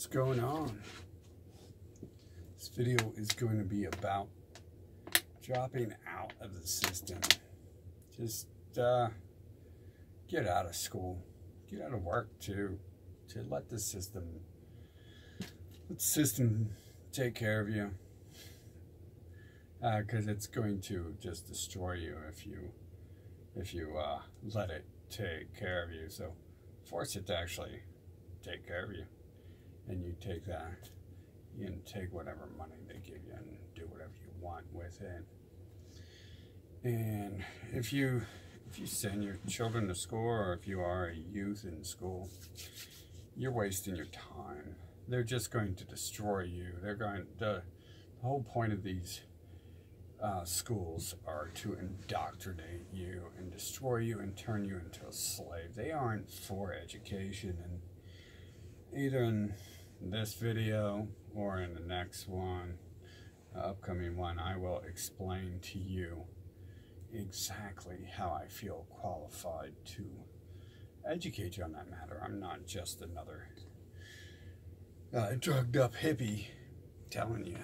What's going on? This video is going to be about dropping out of the system. Just get out of school, get out of work too, to let the system take care of you, because it's going to just destroy you if you let it take care of you. So force it to actually take care of you, and you take that. You can take whatever money they give you and do whatever you want with it. And if you send your children to school, or if you are a youth in school, you're wasting your time. They're just going to destroy you. The whole point of these schools are to indoctrinate you and destroy you and turn you into a slave. They aren't for education. And either in this video or in the next one, upcoming one, I will explain to you exactly how I feel qualified to educate you on that matter. I'm not just another drugged up hippie telling you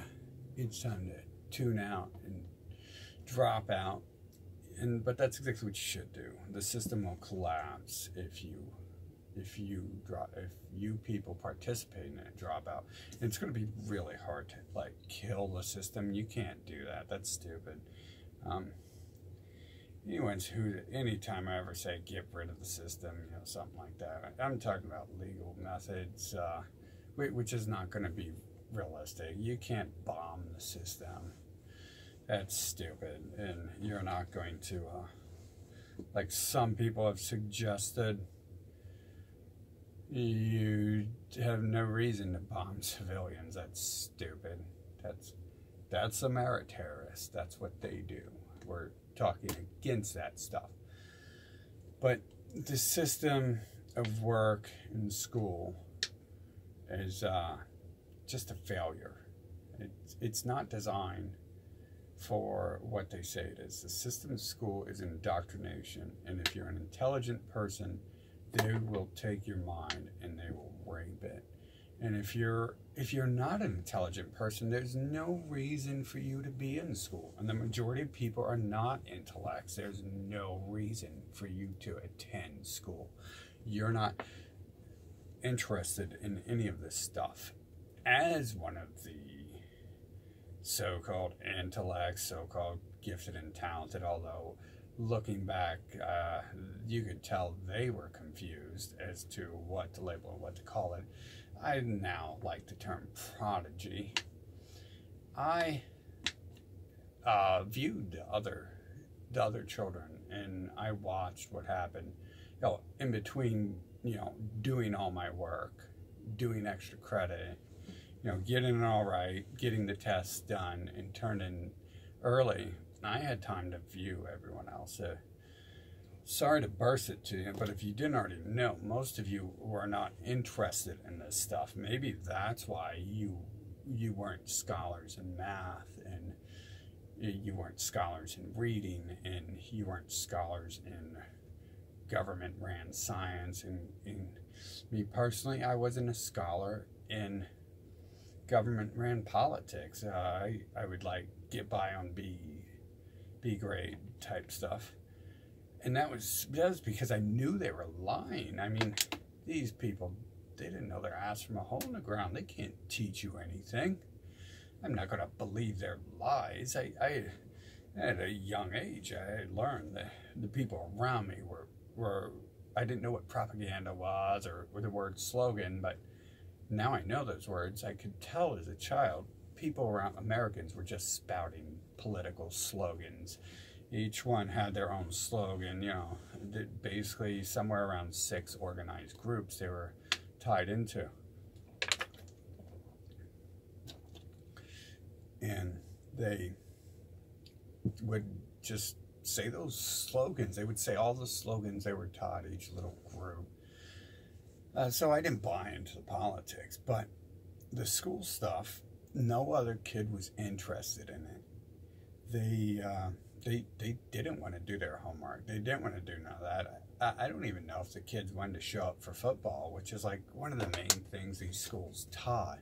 it's time to tune out and drop out. But that's exactly what you should do. The system will collapse if you people participate in it, drop out. And it's going to be really hard to like kill the system. You can't do that. That's stupid. Anytime I ever say get rid of the system, something like that, I'm talking about legal methods, which is not going to be realistic. You can't bomb the system. That's stupid. And you're not going to, like some people have suggested, you have no reason to bomb civilians. That's stupid. That's a merit terrorist. That's what they do. We're talking against that stuff. But the system of work in school is just a failure. It's not designed for what they say it is. The system of school is indoctrination, and if you're an intelligent person, they will take your mind and they will rape it. And if you're not an intelligent person, there's no reason for you to be in school. And the majority of people are not intellects. There's no reason for you to attend school. You're not interested in any of this stuff. As one of the so-called intellects, so-called gifted and talented, although looking back, you could tell they were confused as to what to label and what to call it. I now like the term prodigy. I viewed the other children, and I watched what happened. In between, doing all my work, doing extra credit, getting it all right, getting the tests done, and turned in early. I had time to view everyone else. Sorry to burst it to you, but if you didn't already know, most of you were not interested in this stuff. Maybe that's why you weren't scholars in math, and you weren't scholars in reading, and you weren't scholars in government-ran science. And me personally, I wasn't a scholar in government-ran politics. I would get by on B grade type stuff. And that was because I knew they were lying. I mean, these people, they didn't know their ass from a hole in the ground. They can't teach you anything. I'm not going to believe their lies. I at a young age, I had learned that the people around me were I didn't know what propaganda was or the word slogan, but now I know those words. I could tell as a child, people around Americans were just spouting political slogans. Each one had their own slogan, basically somewhere around 6 organized groups they were tied into. And they would just say those slogans. They would say all the slogans they were taught, each little group. So I didn't buy into the politics, but the school stuff, no other kid was interested in it. they didn't want to do their homework. They didn't want to do none of that. I don't even know if the kids wanted to show up for football, which is like one of the main things these schools taught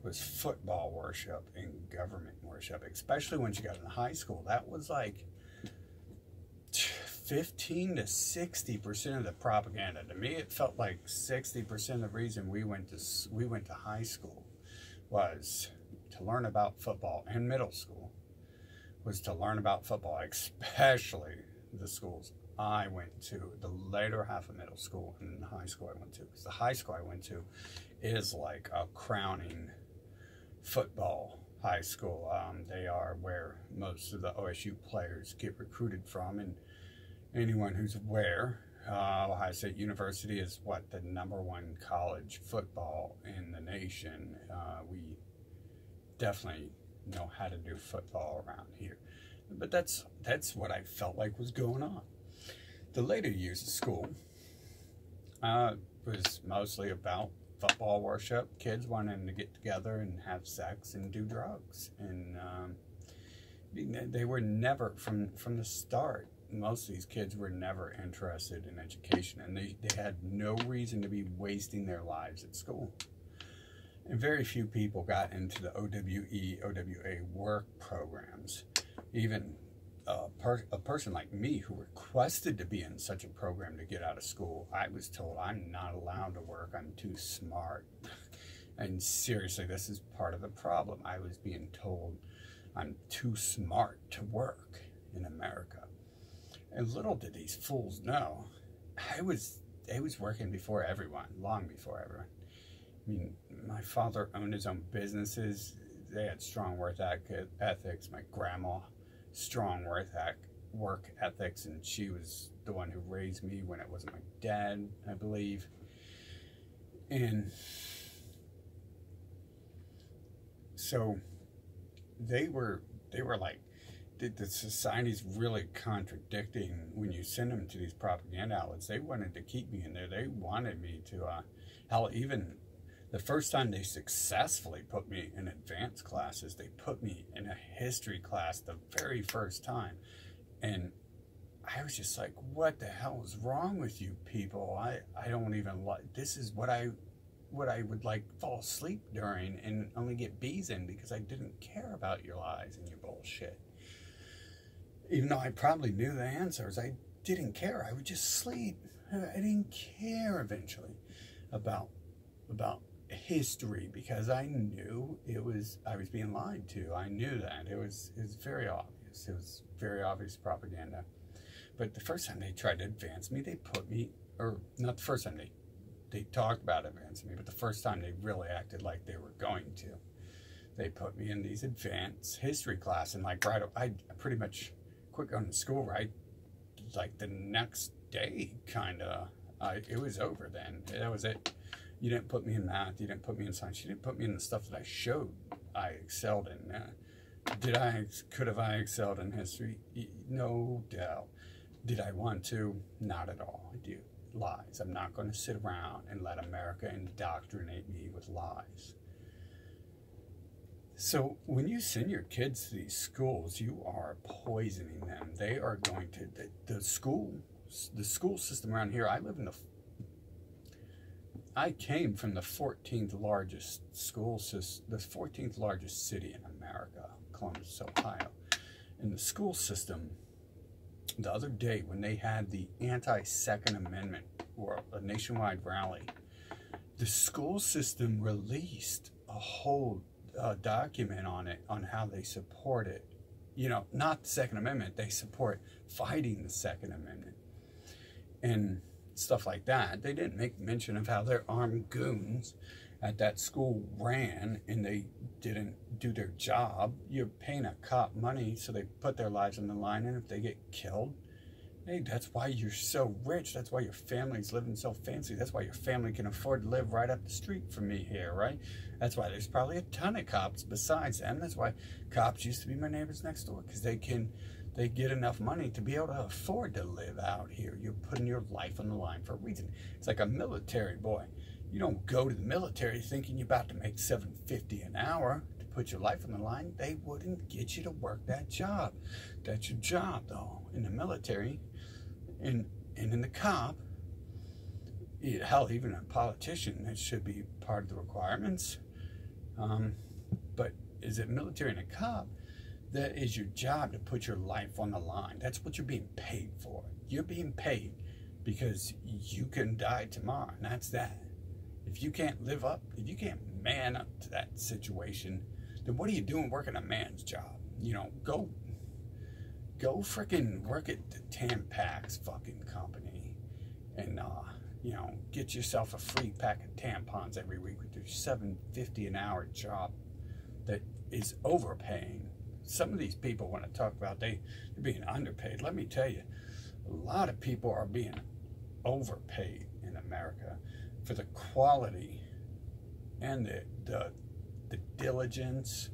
was football worship and government worship, especially once you got in high school. That was like 15 to 60% of the propaganda. To me, it felt like 60% of the reason we went to high school was to learn about football, and middle school was to learn about football, especially the schools I went to, the later half of middle school and the high school I went to. Because the high school I went to is like a crowning football high school. They are where most of the OSU players get recruited from, and anyone who's aware, Ohio State University is what, the #1 college football in the nation. We definitely know how to do football around here. But that's what I felt like was going on. The later years of school was mostly about football worship, kids wanting to get together and have sex and do drugs. And they were never, from the start, most of these kids were never interested in education, and they had no reason to be wasting their lives at school. And very few people got into the OWE, OWA work programs. Even a person like me who requested to be in such a program to get out of school, I was told I'm not allowed to work, I'm too smart. And seriously, this is part of the problem. I was being told I'm too smart to work in America. And little did these fools know, I was working before everyone, long before everyone. I mean, my father owned his own businesses. They had strong work ethics. My grandma, strong work ethics, and she was the one who raised me when it wasn't my dad, I believe. And so they were like, the society's really contradicting when you send them to these propaganda outlets. They wanted to keep me in there. They wanted me to, hell, even the first time they successfully put me in advanced classes, they put me in a history class the very first time. And I was just like, what the hell is wrong with you people? I don't even like, this is what I would like fall asleep during and only get B's in because I didn't care about your lies and your bullshit. Even though I probably knew the answers, I didn't care. I would just sleep. I didn't care eventually about history because I knew I was being lied to. I knew that. It was very obvious. It was very obvious propaganda. But the first time they tried to advance me, they put me, or not the first time they talked about advancing me, but the first time they really acted like they were going to. They put me in these advanced history class, and like I pretty much quit going to school right like the next day, kind of. It was over then. That was it. You didn't put me in math. You didn't put me in science. You didn't put me in the stuff that I showed I excelled in. Could have I excelled in history? No doubt. Did I want to? Not at all. I do. Lies. I'm not going to sit around and let America indoctrinate me with lies. So when you send your kids to these schools, you are poisoning them. They are going to, the school system around here, I came from the 14th largest the 14th largest city in America, Columbus, Ohio. And the school system, the other day when they had the anti-Second Amendment or a nationwide rally, the school system released a whole document on it, on how they support it. You know, not the Second Amendment, they support fighting the Second Amendment and stuff like that. They didn't make mention of how their armed goons at that school ran and they didn't do their job. You're paying a cop money so they put their lives on the line, and if they get killed, hey, that's why you're so rich. That's why your family's living so fancy. That's why your family can afford to live right up the street from me here, right? That's why there's probably a ton of cops besides them. That's why cops used to be my neighbors next door, because they get enough money to be able to afford to live out here. You're putting your life on the line for a reason. It's like a military boy. You don't go to the military thinking you're about to make $7.50 an hour to put your life on the line, they wouldn't get you to work that job. That's your job, though. In the military, and in the cop, hell, even a politician, that should be part of the requirements. But as a military and a cop, that is your job, to put your life on the line. That's what you're being paid for. You're being paid because you can die tomorrow, and that's that. If you can't live up, if you can't man up to that situation, then what are you doing working a man's job? You know, go frickin' work at the Tampax fucking company and, you know, get yourself a free pack of tampons every week with your $7.50 an hour job that is overpaying. Some of these people want to talk about they're being underpaid. Let me tell you, a lot of people are being overpaid in America for the quality and the diligence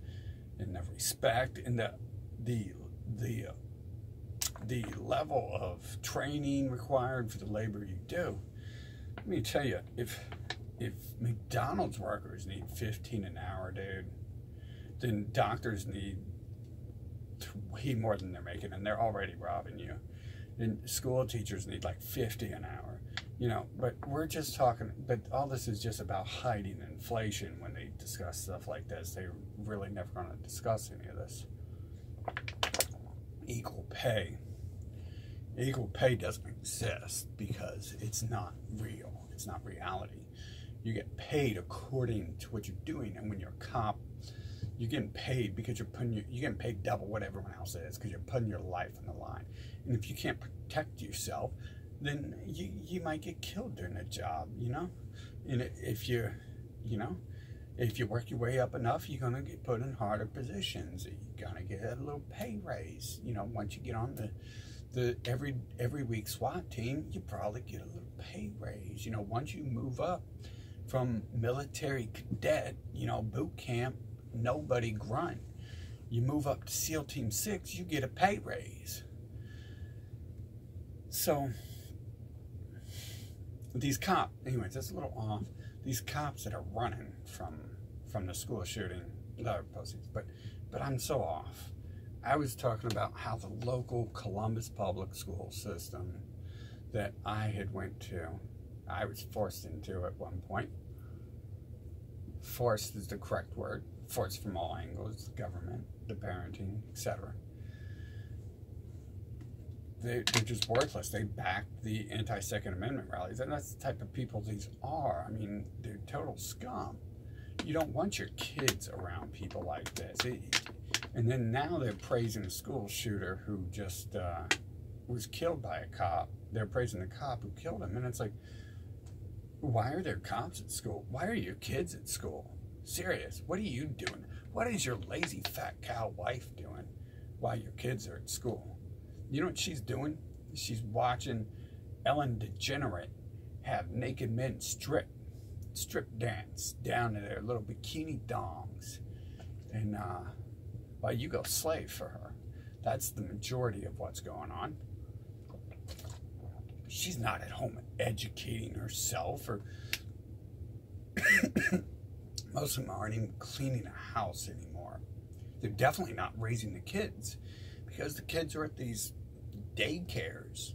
and the respect and the level of training required for the labor you do. Let me tell you, if McDonald's workers need $15 an hour, dude, then doctors need way more than they're making, and they're already robbing you. And school teachers need like $50 an hour, you know. But we're just talking. But all this is just about hiding inflation when they discuss stuff like this. They're really never going to discuss any of this. Equal pay. Equal pay doesn't exist because it's not real. It's not reality. You get paid according to what you're doing, and when you're a cop, you're getting paid because you're getting paid double what everyone else is, because you're putting your life on the line. And if you can't protect yourself, then you might get killed during a job, you know. And if you work your way up enough, you're gonna get put in harder positions. You're gonna get a little pay raise, you know. Once you get on the every week SWAT team, you probably get a little pay raise. You know, once you move up from military cadet, you know, boot camp, nobody grunt, you move up to SEAL Team 6, you get a pay raise. So these cops, anyways, that's a little off. These cops that are running from the school shooting, they're pussies, but I'm so off. I was talking about how the local Columbus public school system that I had went to, I was forced into at one point. Forced is the correct word. Forced from all angles, the government, the parenting, etc. They're just worthless. They back the anti-Second Amendment rallies, and that's the type of people these are. I mean, they're total scum. You don't want your kids around people like this. And then now they're praising a school shooter who just was killed by a cop. They're praising the cop who killed him, and it's like, why are there cops at school? Why are your kids at school? Serious, what are you doing? What is your lazy fat cow wife doing while your kids are at school? You know what she's doing? She's watching Ellen DeGenerate have naked men strip dance down to their little bikini dongs, and while you go slave for her. That's the majority of what's going on. She's not at home educating herself, or most of them aren't even cleaning a house anymore. They're definitely not raising the kids, because the kids are at these daycares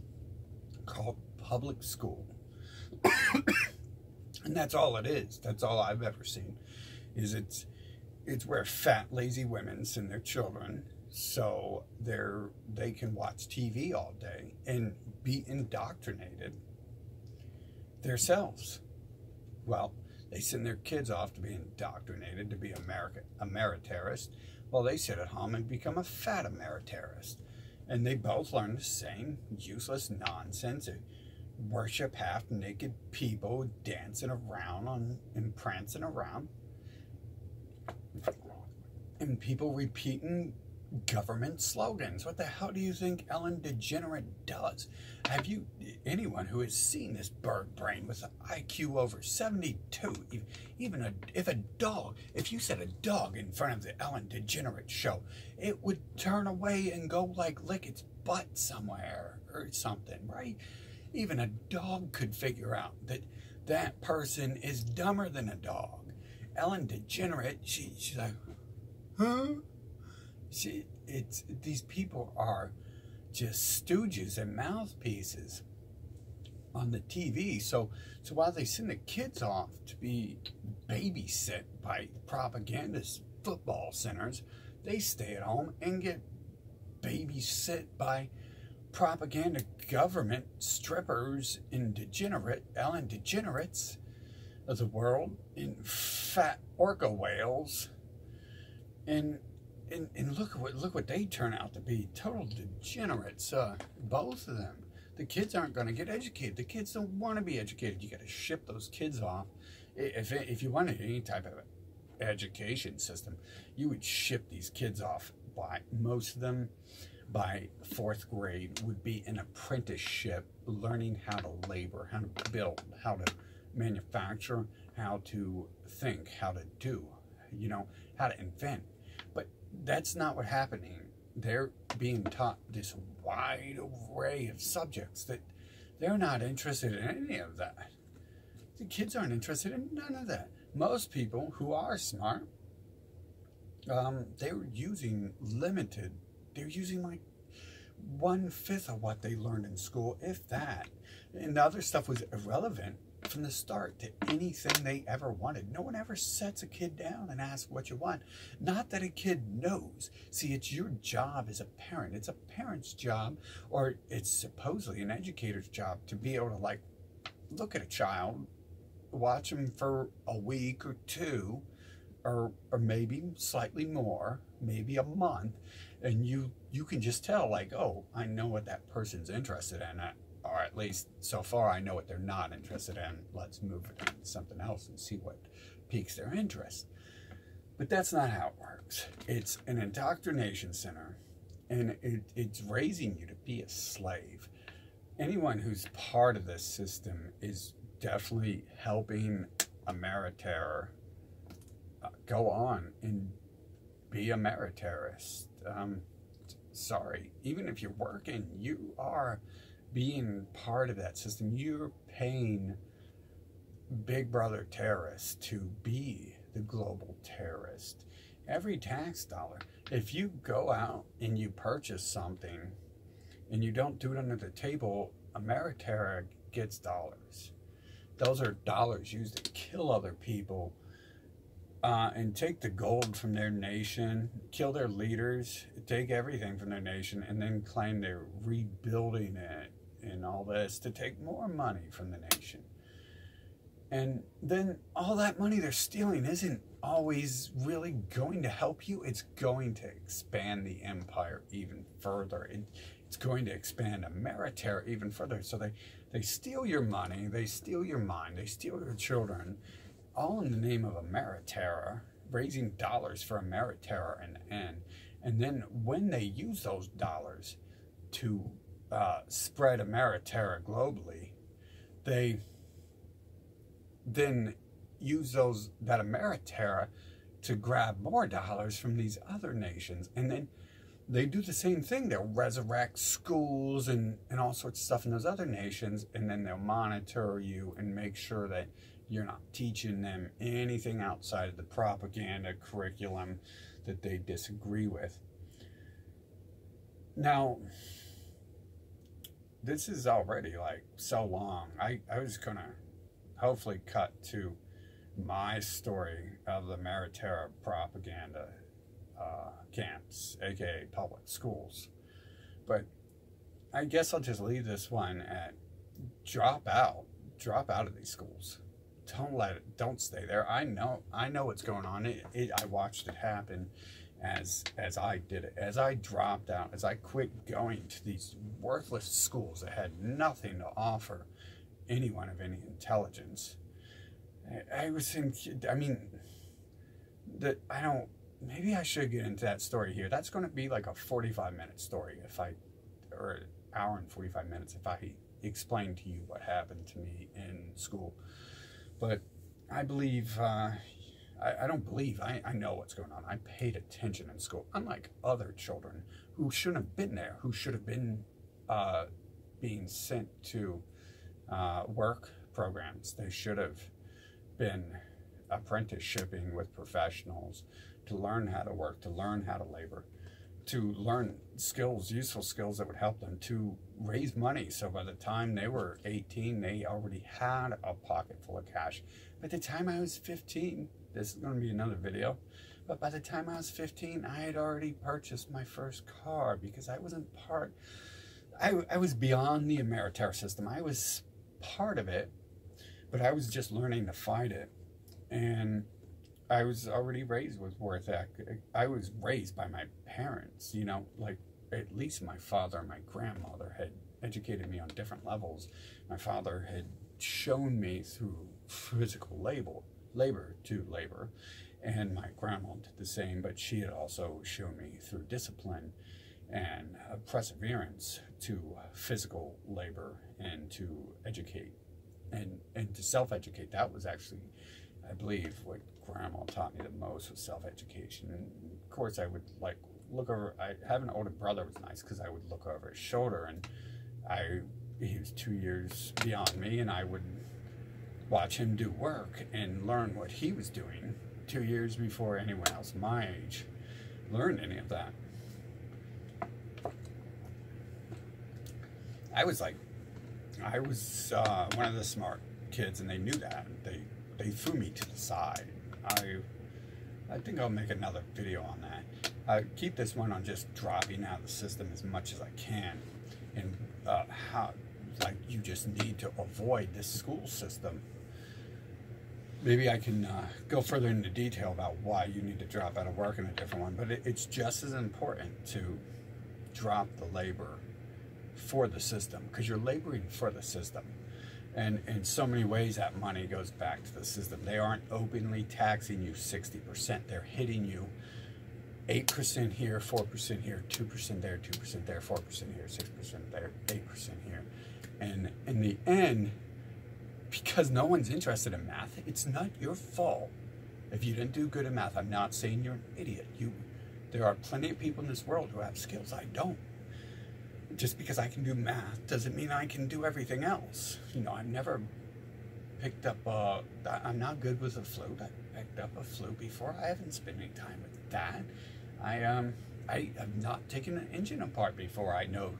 called public school. And that's all it is. That's all I've ever seen. Is it's where fat, lazy women send their children so they can watch TV all day and be indoctrinated themselves. Well, they send their kids off to be indoctrinated to be a Ameritarist, while they sit at home and become a fat Ameritarist. And they both learn the same useless nonsense. They worship half-naked people dancing around and prancing around. And people repeating government slogans. What the hell do you think Ellen DeGenerate does? Have you, anyone who has seen this bird brain with an IQ over 72, if you said a dog in front of the Ellen DeGenerate show, it would turn away and go like lick its butt somewhere or something, right? Even a dog could figure out that that person is dumber than a dog. Ellen DeGenerate, she's like, huh? See, these people are just stooges and mouthpieces on the TV. So while they send the kids off to be babysit by propagandist football centers, they stay at home and get babysit by propaganda government strippers and Ellen degenerates of the world, in fat orca whales, and look what they turn out to be, total degenerates, both of them. The kids aren't going to get educated. The kids don't want to be educated. You got to ship those kids off. If you wanted any type of education system, you would ship these kids off. By most of them, by 4th grade, would be an apprenticeship, learning how to labor, how to build, how to manufacture, how to think, how to do, how to invent. But that's not what's happening. They're being taught this wide array of subjects that they're not interested in any of that. The kids aren't interested in none of that. Most people who are smart, they're using limited, they're using like 1/5 of what they learned in school, if that. And the other stuff was irrelevant from the start to anything they ever wanted. No one ever sets a kid down and asks what you want. Not that a kid knows. See, it's your job as a parent. It's a parent's job, or it's supposedly an educator's job, to be able to, like, look at a child, watch them for a week or two, or maybe slightly more, maybe a month, and you can just tell, like, oh, I know what that person's interested in, or at least so far I know what they're not interested in. Let's move it on to something else and see what piques their interest. But that's not how it works. It's an indoctrination center, and it's raising you to be a slave. Anyone who's part of this system is definitely helping Ameriterror go on and be a Ameriterrorist. Sorry, even if you're working, you are being part of that system. You're paying Big Brother terrorists to be the global terrorist. Every tax dollar, if you go out and you purchase something and you don't do it under the table, Ameriterror gets dollars. Those are dollars used to kill other people, and take the gold from their nation, kill their leaders, take everything from their nation, and then claim they're rebuilding it and all this to take more money from the nation. And then all that money they're stealing isn't always really going to help you. It's going to expand the empire even further. It's going to expand Ameriterror even further. So they steal your money, they steal your mind, they steal your children, all in the name of Ameriterror, raising dollars for Ameriterror in the end. And then when they use those dollars to spread Ameriterror globally, they then use that Ameriterror to grab more dollars from these other nations. And then they do the same thing. They'll resurrect schools and all sorts of stuff in those other nations, and then they'll monitor you and make sure that you're not teaching them anything outside of the propaganda curriculum that they disagree with. Now, this is already like so long. I was going to hopefully cut to my story of the Ameriterror propaganda camps, aka public schools. But I guess I'll just leave this one at drop out of these schools. Don't stay there. I know what's going on. I watched it happen as I did it. As I dropped out, as I quit going to these worthless schools that had nothing to offer anyone of any intelligence. Maybe I should get into that story here. That's going to be like a 45-minute story or an hour and 45 minutes if I explain to you what happened to me in school. But I believe, I know what's going on. I paid attention in school, unlike other children who shouldn't have been there, who should have been being sent to work programs. They should have been apprenticeshipping with professionals to learn how to work, to learn how to labor, to learn skills, useful skills that would help them to raise money. So by the time they were 18, they already had a pocket full of cash. By the time I was 15, this is going to be another video, but by the time I was 15, I had already purchased my first car because I wasn't part, I was beyond the immortal system. I was part of it, but I was just learning to fight it. And I was already raised with work ethic. I was raised by my parents, you know, like at least my father and my grandmother had educated me on different levels. My father had shown me through physical labor to labor, and my grandma did the same, but she had also shown me through discipline and perseverance to physical labor and to educate and to self-educate. That was actually, I believe, what grandma taught me the most was self-education. And of course I would like look over, I have an older brother was nice because I would look over his shoulder, and he was 2 years beyond me, and I would watch him do work and learn what he was doing 2 years before anyone else my age learned any of that. I was one of the smart kids, and they knew that. They threw me to the side. I think I'll make another video on that. Keep this one on just dropping out of the system as much as I can, and how like you just need to avoid this school system. Maybe I can go further into detail about why you need to drop out of work in a different one, but it's just as important to drop the labor for the system, because you're laboring for the system. And in so many ways that money goes back to the system. They aren't openly taxing you 60%. They're hitting you 8% here, 4% here, 2% there, 2% there, 4% here, 6% there, 8% here. And in the end, because no one's interested in math, it's not your fault if you didn't do good at math. I'm not saying you're an idiot. There are plenty of people in this world who have skills. I don't. Just because I can do math doesn't mean I can do everything else. You know, I've never picked up I'm not good with a flute. I picked up a flute before. I haven't spent any time with that. I have not taken an engine apart before. I know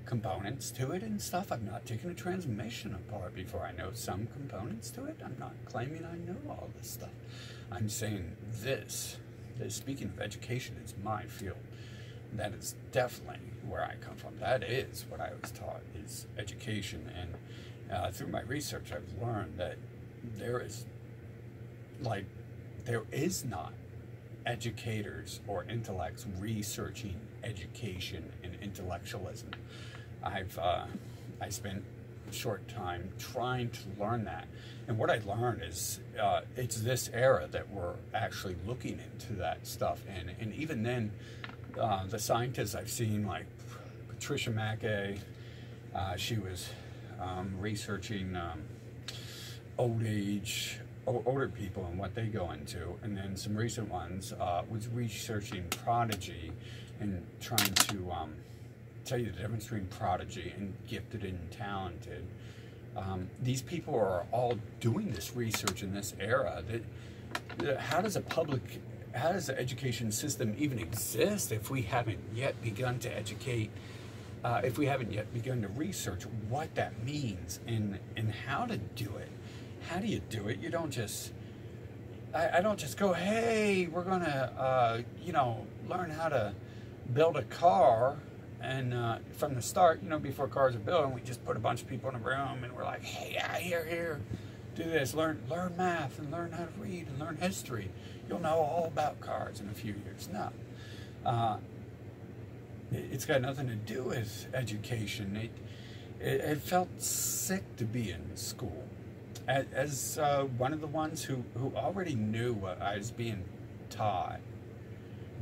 components to it and stuff. I've not taken a transmission apart before. I know some components to it. I'm not claiming I know all this stuff. I'm saying this speaking of education, is my field. That is definitely where I come from. That is what I was taught, is education. And through my research, I've learned that there is not educators or intellects researching education and intellectualism. I spent a short time trying to learn that. And what I learned is it's this era that we're actually looking into that stuff. And even then, the scientists I've seen, like Patricia Mackey, she was researching older people and what they go into, and then some recent ones was researching prodigy and trying to tell you the difference between prodigy and gifted and talented. These people are all doing this research in this era. How does the education system even exist if we haven't yet begun to educate, if we haven't yet begun to research what that means and how to do it? How do you do it? You don't just, I don't just go, hey, we're gonna, learn how to build a car, and from the start, before cars are built, and we just put a bunch of people in a room and we're like, hey, yeah, here, do this, learn math and learn how to read and learn history. You'll know all about cars in a few years. No. It's got nothing to do with education. It felt sick to be in school. As one of the ones who already knew what I was being taught,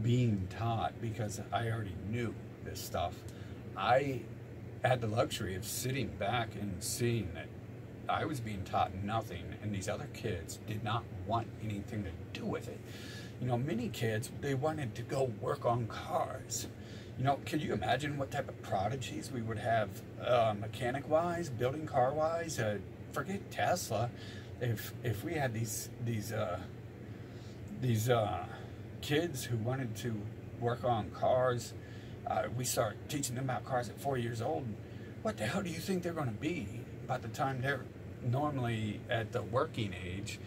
because I already knew this stuff, I had the luxury of sitting back and seeing that I was being taught nothing, and these other kids did not want anything to do with it. Many kids, they wanted to go work on cars. Can you imagine what type of prodigies we would have mechanic-wise, building car-wise? Forget Tesla. if we had these kids who wanted to work on cars, we start teaching them about cars at 4 years old, what the hell do you think they're going to be by the time they're normally at the working age,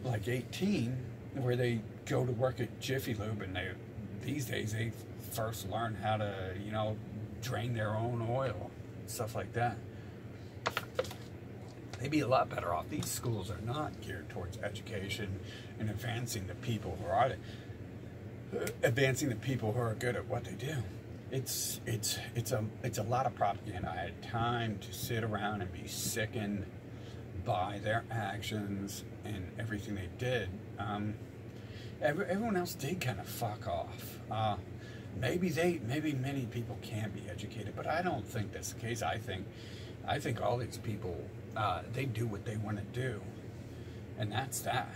like 18, where they go to work at Jiffy Lube, and these days they first learn how to, you know, drain their own oil, stuff like that. They'd be a lot better off. These schools are not geared towards education and advancing the people who are good at what they do. It's a lot of propaganda. I had time to sit around and be sickened by their actions and everything they did. Everyone else did kind of fuck off. Maybe many people can be educated, but I don't think that's the case. I think all these people, they do what they want to do, and that's that.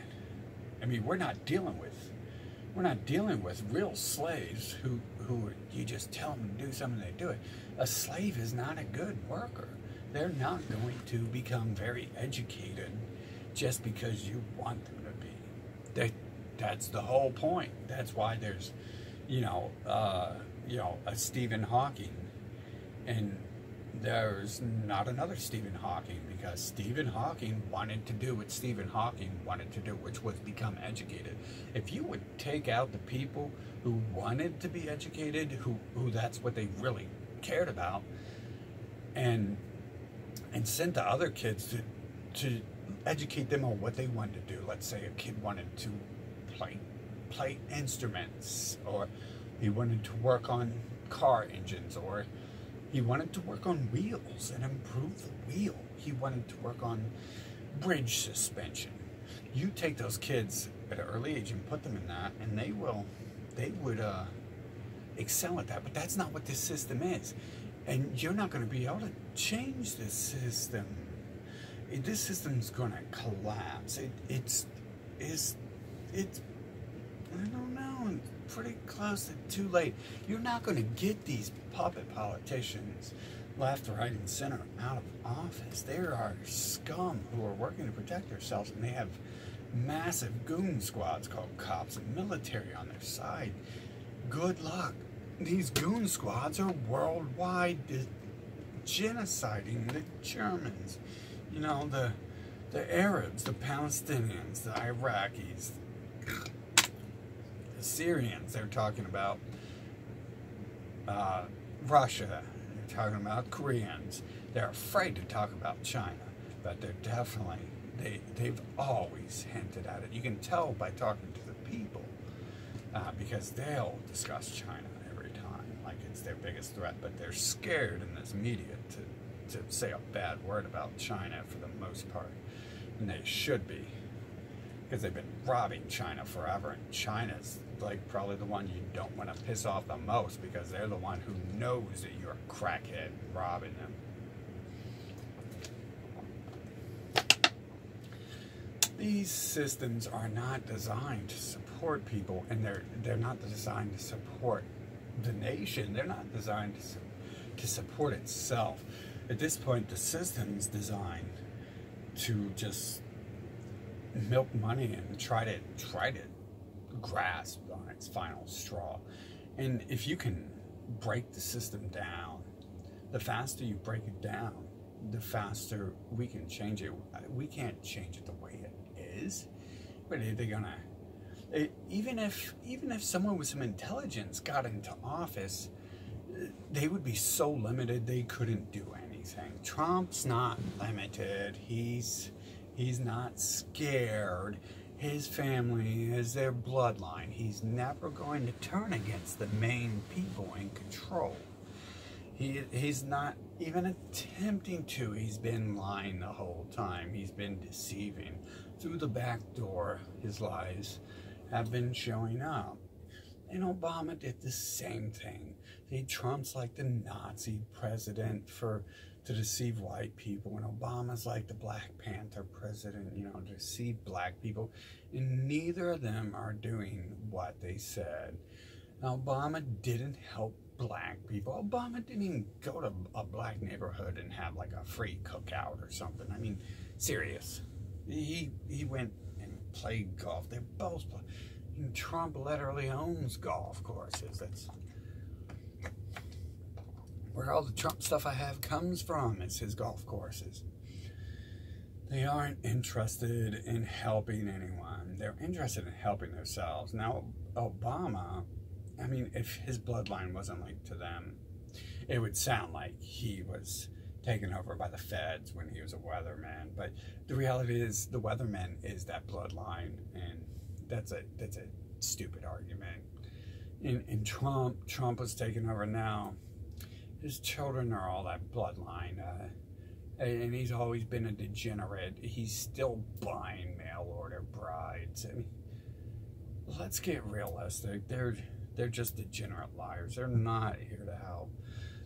I mean, we're not dealing with real slaves who you just tell them to do something, they do it. A slave is not a good worker. They're not going to become very educated just because you want them to be. That's the whole point. That's why there's, a Stephen Hawking, and there's not another Stephen Hawking, because Stephen Hawking wanted to do what Stephen Hawking wanted to do, which was become educated. If you would take out the people who wanted to be educated, who that's what they really cared about, and send the other kids to educate them on what they wanted to do. Let's say a kid wanted to play instruments, or he wanted to work on car engines, or he wanted to work on wheels and improve the wheel. He wanted to work on bridge suspension. You take those kids at an early age and put them in that, and they would excel at that. But that's not what this system is. And you're not going to be able to change this system. This system's going to collapse. It's I don't know, pretty close to too late. You're not going to get these puppet politicians left, right, and center out of office. There are scum who are working to protect themselves, and they have massive goon squads called cops and military on their side. Good luck. These goon squads are worldwide genociding the Germans, the Arabs, the Palestinians, the Iraqis, the Syrians. They're talking about Russia. They're talking about Koreans. They're afraid to talk about China, but they're definitely, they've always hinted at it. You can tell by talking to the people, because they'll discuss China every time like it's their biggest threat, but they're scared in this media to say a bad word about China for the most part, and they should be, because they've been robbing China forever, and China's like probably the one you don't want to piss off the most, because they're the one who knows that you're a crackhead robbing them. These systems are not designed to support people, and they're not designed to support the nation. They're not designed to support itself. At this point, the system's designed to just milk money and try to grasp on its final straw. And if you can break the system down, the faster you break it down, the faster we can change it. We can't change it the way it is, but are they gonna? Even if someone with some intelligence got into office, they would be so limited they couldn't do anything. Trump's not limited. He's not scared. His family is their bloodline. He's never going to turn against the main people in control. He's not even attempting to. He's been lying the whole time. He's been deceiving. Through the back door, his lies have been showing up. And Obama did the same thing. See, Trump's like the Nazi president to deceive white people, and Obama's like the Black Panther president, to deceive black people. And neither of them are doing what they said. Now, Obama didn't help black people. Obama didn't even go to a black neighborhood and have like a free cookout or something. I mean, serious. He went and played golf. They both play. Trump literally owns golf courses. That's where all the Trump stuff I have comes from. It's his golf courses. They aren't interested in helping anyone. They're interested in helping themselves. Now, Obama, I mean, if his bloodline wasn't linked to them, it would sound like he was taken over by the feds when he was a weatherman. But the reality is the weatherman is that bloodline, and that's a stupid argument. And Trump was taken over now. His children are all that bloodline. And he's always been a degenerate. He's still buying mail order brides. I mean, let's get realistic. They're just degenerate liars. They're not here to help.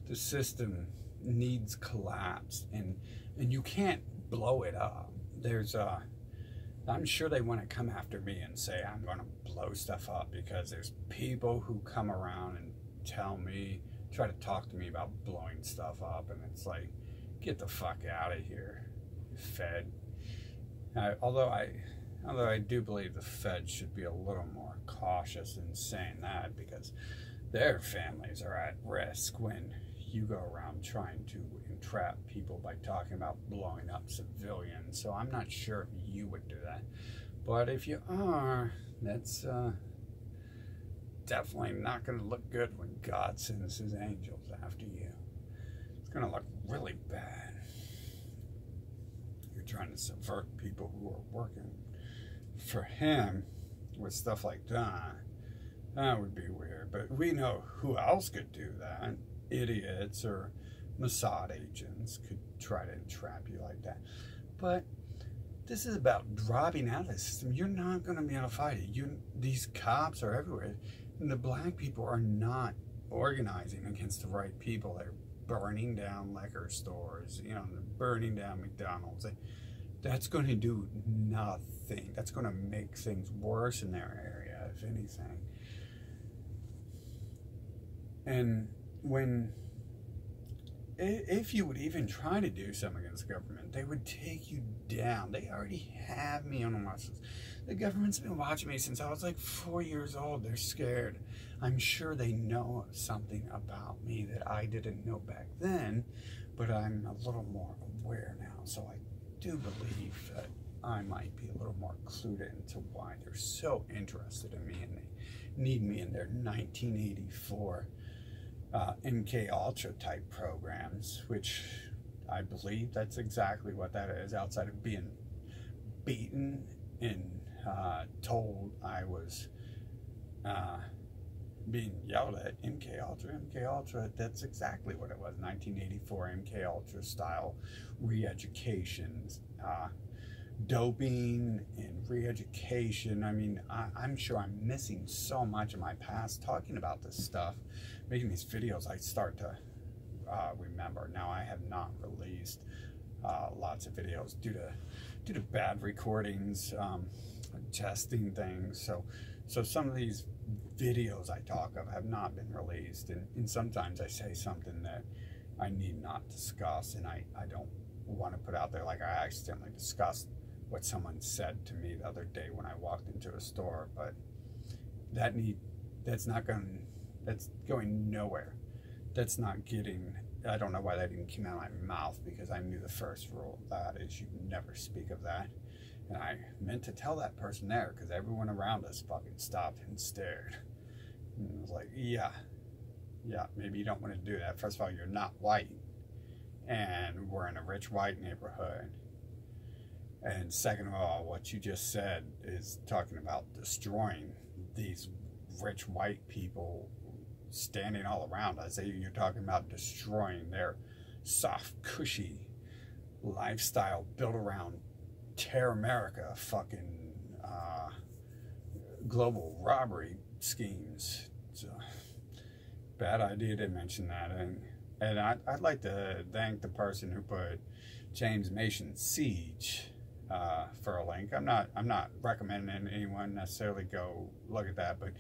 The system needs collapse, and you can't blow it up. I'm sure they want to come after me and say I'm going to blow stuff up, because there's people who come around and try to talk to me about blowing stuff up, and it's like, get the fuck out of here, Fed. Although I do believe the Fed should be a little more cautious in saying that, because their families are at risk when you go around trying to entrap people by talking about blowing up civilians. So I'm not sure if you would do that. But if you are, that's definitely not going to look good when God sends his angels after you. It's going to look really bad. You're trying to subvert people who are working for him with stuff like that. That would be weird. But we know who else could do that. Idiots or Mossad agents could try to entrap you like that. But this is about dropping out of the system. You're not going to be able to fight it. These cops are everywhere. And the black people are not organizing against the right people. They're burning down liquor stores, burning down McDonald's. That's going to do nothing. That's going to make things worse in their area, if anything. And if you would even try to do something against the government, they would take you down. They already have me on a watch list. The government's been watching me since I was like 4 years old. They're scared. I'm sure they know something about me that I didn't know back then, but I'm a little more aware now. So I do believe that I might be a little more clued into why they're so interested in me, and they need me in their 1984 MK Ultra type programs, which I believe that's exactly what that is, outside of being beaten and told I was being yelled at. MK Ultra, that's exactly what it was. 1984 MK Ultra style re-education, doping and re-education. I mean, I'm sure I'm missing so much of my past talking about this stuff. Making these videos, I start to remember. Now, I have not released lots of videos due to bad recordings, testing things. So some of these videos I talk of have not been released, and sometimes I say something that I need not discuss, and I don't want to put out there, like I accidentally discussed what someone said to me the other day when I walked into a store. But that's going nowhere. That's not getting, I don't know why that didn't come out of my mouth, because I knew the first rule of that is you never speak of that. And I meant to tell that person there, because everyone around us fucking stopped and stared. And I was like, yeah, maybe you don't want to do that. First of all, you're not white, and we're in a rich white neighborhood. And second of all, what you just said is talking about destroying these rich white people standing all around us. You're talking about destroying their soft, cushy lifestyle built around Terrormerica fucking global robbery schemes. It's a bad idea to mention that. And I'd like to thank the person who put James Mason's Siege for a link. I'm not recommending anyone necessarily go look at that, but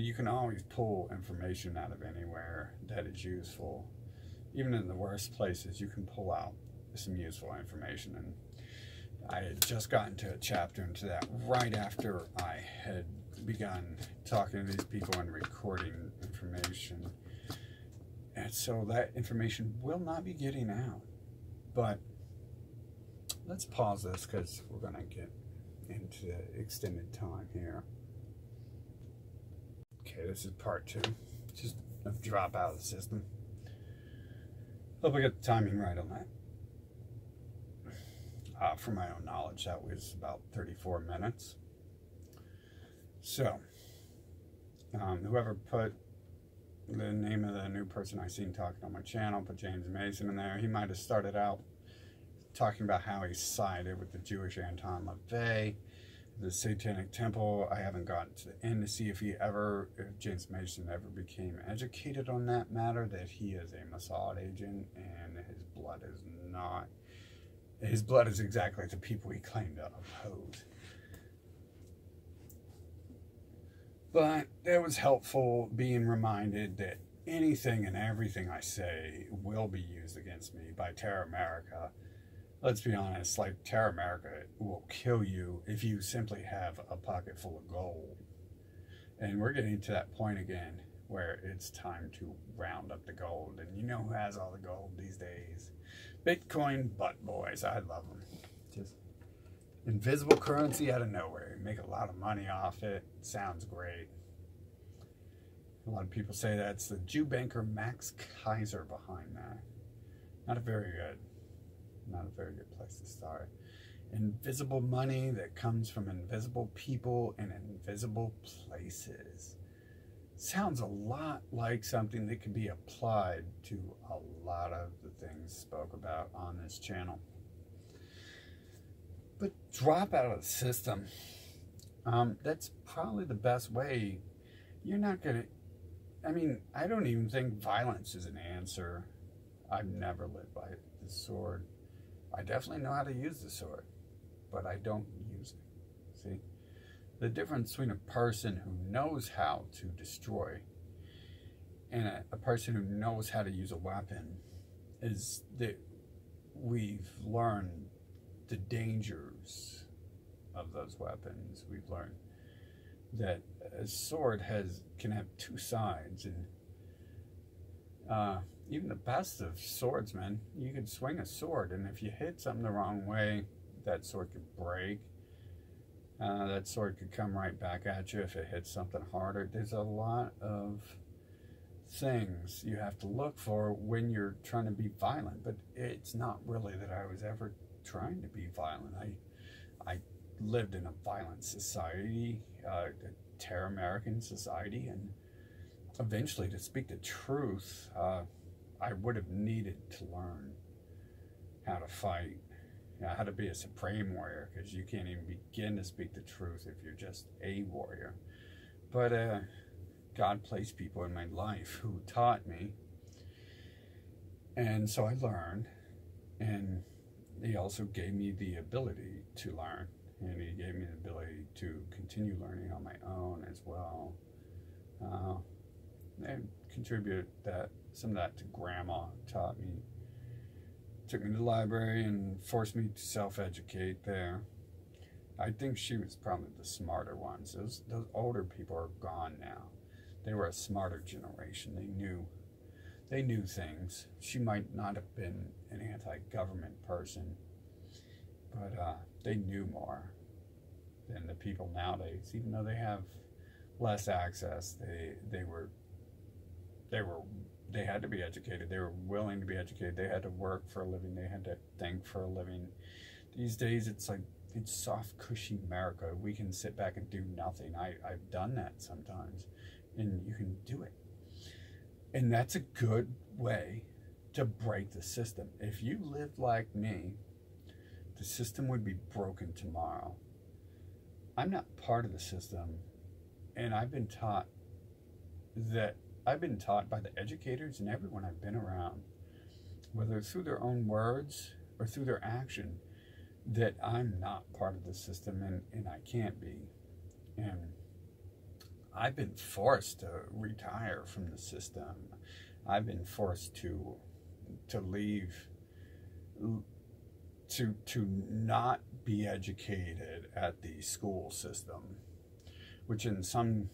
you can always pull information out of anywhere that is useful. Even in the worst places, you can pull out some useful information. I had just gotten to a chapter into that right after I had begun talking to these people and recording information. And so that information will not be getting out. But let's pause this because we're going to get into extended time here. Okay, this is part 2. Just a drop out of the system. Hope I got the timing right on that. For my own knowledge, that was about 34 minutes. So, whoever put the name of the new person I seen talking on my channel, put James Mason in there, he might have started out talking about how he sided with the Jewish Anton LaVey, the Satanic Temple. I haven't gotten to the end to see if James Mason ever became educated on that matter, that he is a Mossad agent and his blood is not. His blood is exactly the people he claimed to oppose. But it was helpful being reminded that anything and everything I say will be used against me by Terrormerica. Let's be honest, like Terrormerica will kill you if you simply have a pocket full of gold. And we're getting to that point again where it's time to round up the gold. And you know who has all the gold these days? Bitcoin butt boys. I love them. Just invisible currency out of nowhere. You make a lot of money off it. Sounds great. A lot of people say that's the Jew banker Max Kaiser behind that. Not a very good place to start. Invisible money that comes from invisible people in invisible places. Sounds a lot like something that could be applied to a lot of the things spoke about on this channel. But drop out of the system. That's probably the best way. You're not going to, I don't even think violence is an answer. I've never lived by the sword. I definitely know how to use the sword, but I don't use it. See? The difference between a person who knows how to destroy and a person who knows how to use a weapon is that we've learned the dangers of those weapons. We've learned that a sword can have two sides, and even the best of swordsmen, you could swing a sword, and if you hit something the wrong way, that sword could break. That sword could come right back at you if it hits something harder. There's a lot of things you have to look for when you're trying to be violent, but it's not really that I was ever trying to be violent. I lived in a violent society, a Terrormerican society, and eventually, to speak the truth, I would have needed to learn how to fight, how to be a supreme warrior, because you can't even begin to speak the truth if you're just a warrior. But God placed people in my life who taught me, and so I learned, and he also gave me the ability to learn, and he gave me the ability to continue learning on my own as well. And contribute some of that to Grandma. Taught me, took me to the library and forced me to self-educate there. I think she was probably the smarter ones. Those older people are gone now. They were a smarter generation. They knew things. She might not have been an anti-government person, but they knew more than the people nowadays. Even though they have less access, they had to be educated. They were willing to be educated. They had to work for a living. They had to think for a living. These days, it's like, it's soft, cushy America. We can sit back and do nothing. I've done that sometimes, and you can do it. And that's a good way to break the system. If you lived like me, the system would be broken tomorrow. I'm not part of the system, and I've been taught by the educators and everyone I've been around, whether through their own words or through their action, that I'm not part of the system, and I can't be. And I've been forced to retire from the system. I've been forced to leave, to not be educated at the school system, which in some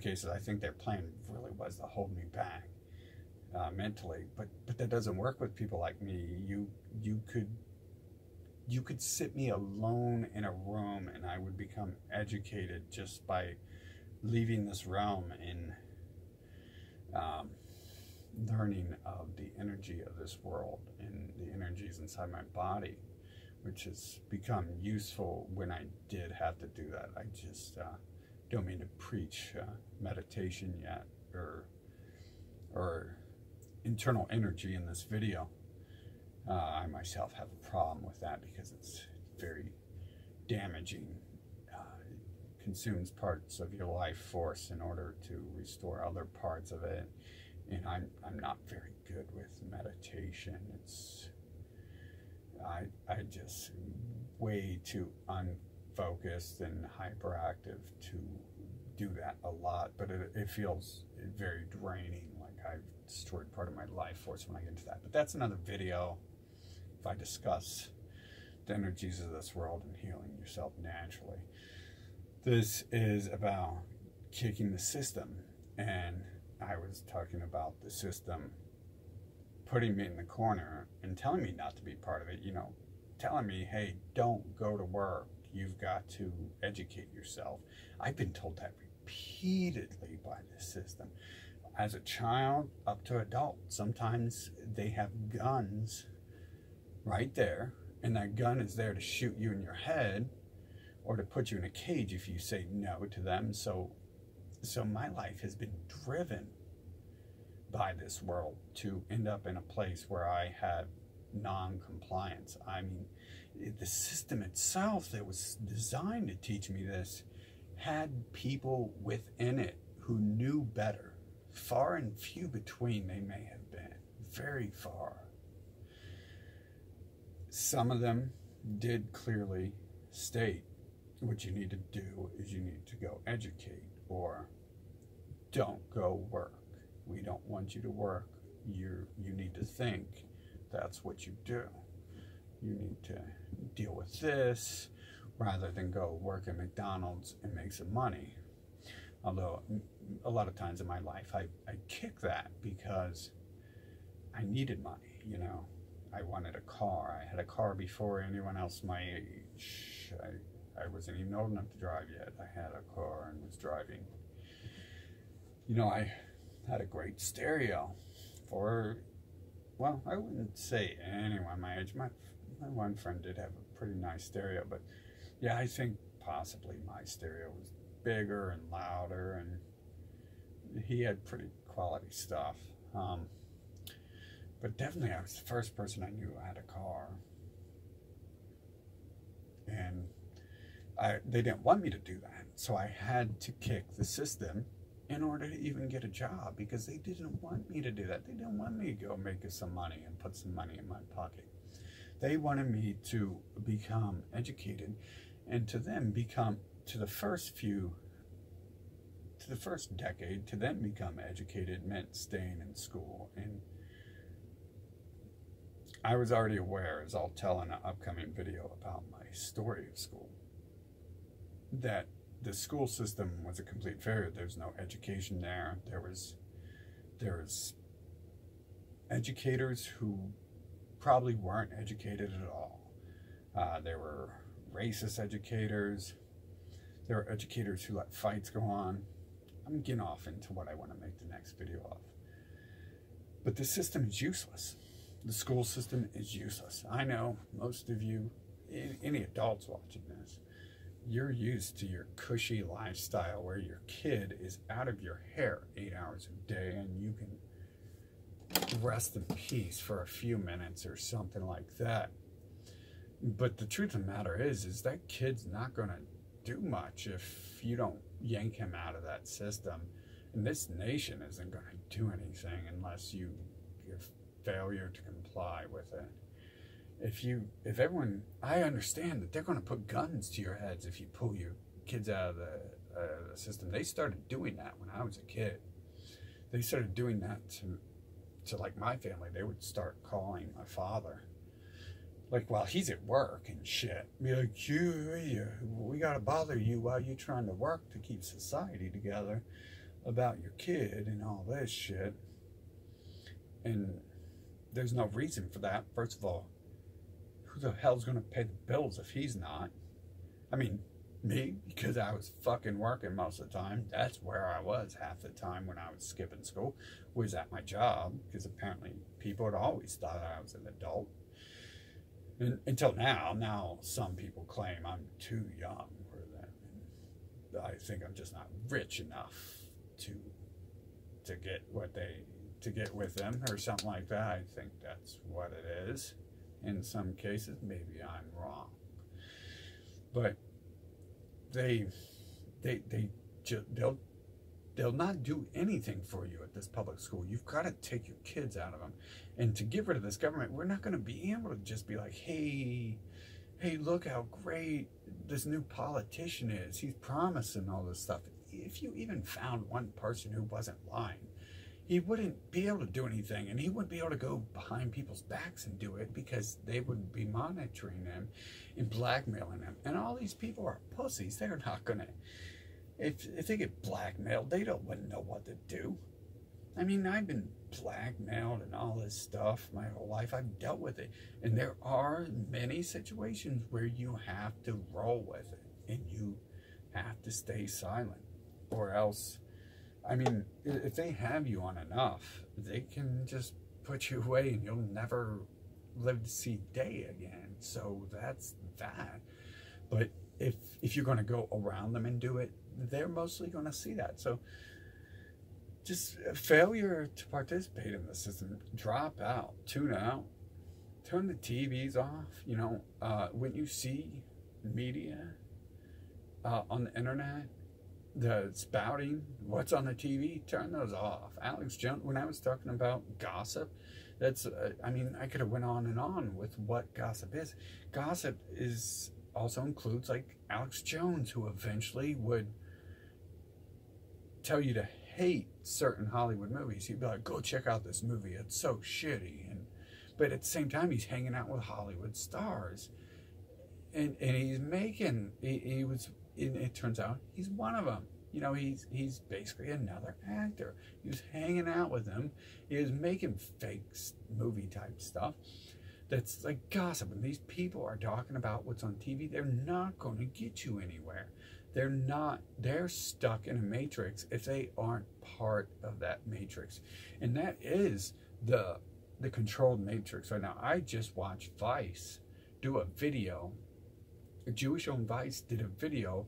cases I think their plan really was to hold me back mentally, but that doesn't work with people like me. You could sit me alone in a room and I would become educated just by leaving this realm and learning of the energy of this world and the energies inside my body, which has become useful when I did have to do that. I just don't mean to preach meditation yet or internal energy in this video. I myself have a problem with that because it's very damaging. It consumes parts of your life force in order to restore other parts of it. And I'm not very good with meditation. I just way too unfocused and hyperactive to do that a lot, but it feels very draining, like I've destroyed part of my life force when I get into that. But that's another video if I discuss the energies of this world and healing yourself naturally. This is about kicking the system, and I was talking about the system putting me in the corner and telling me not to be part of it, you know, telling me, hey, don't go to work. You've got to educate yourself. I've been told that repeatedly by the system. As a child up to adult, sometimes they have guns right there, and that gun is there to shoot you in your head or to put you in a cage if you say no to them. So my life has been driven by this world to end up in a place where I have non-compliance. I mean, the system itself that was designed to teach me this had people within it who knew better. Far and few between they may have been, very far. Some of them did clearly state what you need to do is you need to go educate, or don't go work. We don't want you to work. You need to think. That's what you do. You need to deal with this rather than go work at McDonald's and make some money. Although a lot of times in my life I kicked that because I needed money, you know. I wanted a car. I had a car before anyone else my age. I wasn't even old enough to drive yet. I had a car and was driving. You know, I had a great stereo for, well, I wouldn't say anyone my age. My one friend did have a pretty nice stereo, but yeah, I think possibly my stereo was bigger and louder, and he had pretty quality stuff. But definitely I was the first person I knew had a car. And they didn't want me to do that, so I had to kick the system in order to even get a job, because they didn't want me to do that. They didn't want me to go make some money and put some money in my pocket. They wanted me to become educated, and to them become, to the first decade, to then become educated meant staying in school. And I was already aware, as I'll tell in an upcoming video about my story of school, that the school system was a complete failure. There's no education there. There was educators who probably weren't educated at all. There were racist educators. There were educators who let fights go on. I'm getting off into what I want to make the next video of. But the system is useless. The school system is useless. I know most of you, any adults watching this, you're used to your cushy lifestyle where your kid is out of your hair 8 hours a day and you can rest in peace for a few minutes or something like that. But the truth of the matter is that kid's not going to do much if you don't yank him out of that system. And this nation isn't going to do anything unless you give failure to comply with it. If everyone, I understand that they're going to put guns to your heads if you pull your kids out of the system. They started doing that when I was a kid. They started doing that to like my family. They would start calling my father like while he's at work and shit, be like, we gotta bother you while you're trying to work to keep society together about your kid and all this shit. And there's no reason for that. First of all, who the hell's gonna pay the bills if he's not? I mean, me, because I was fucking working most of the time. That's where I was half the time when I was skipping school, was at my job, because apparently people had always thought I was an adult. And until now some people claim I'm too young for them. And I think I'm just not rich enough to get to get with them or something like that. I think that's what it is. In some cases, maybe I'm wrong. But they'll not do anything for you at this public school. You've got to take your kids out of them. And to get rid of this government, we're not going to be able to just be like, hey, look how great this new politician is. He's promising all this stuff. If you even found one person who wasn't lying, he wouldn't be able to do anything, and he wouldn't be able to go behind people's backs and do it because they would be monitoring them and blackmailing them. And all these people are pussies. They're not going to, if they get blackmailed, they wouldn't know what to do. I mean, I've been blackmailed and all this stuff my whole life. I've dealt with it. And there are many situations where you have to roll with it and you have to stay silent, or else, I mean, if they have you on enough, they can just put you away and you'll never live to see day again. So that's that. But if you're going to go around them and do it, they're mostly going to see that. So just failure to participate in the system, drop out, tune out, turn the TVs off. You know, when you see media on the internet, the spouting, what's on the TV, turn those off. Alex Jones, when I was talking about gossip, that's, I mean, I could have went on and on with what gossip is. Gossip also includes like Alex Jones, who eventually would tell you to hate certain Hollywood movies. He'd be like, go check out this movie, it's so shitty. But at the same time, he's hanging out with Hollywood stars. And he's making, it turns out he's one of them. You know, he's basically another actor. He was hanging out with them. He was making fake movie type stuff. That's like gossip. When these people are talking about what's on TV, they're not going to get you anywhere. They're stuck in a matrix if they aren't part of that matrix. And that is the controlled matrix right now. I just watched Vice do a video. A Jewish-owned Vice did a video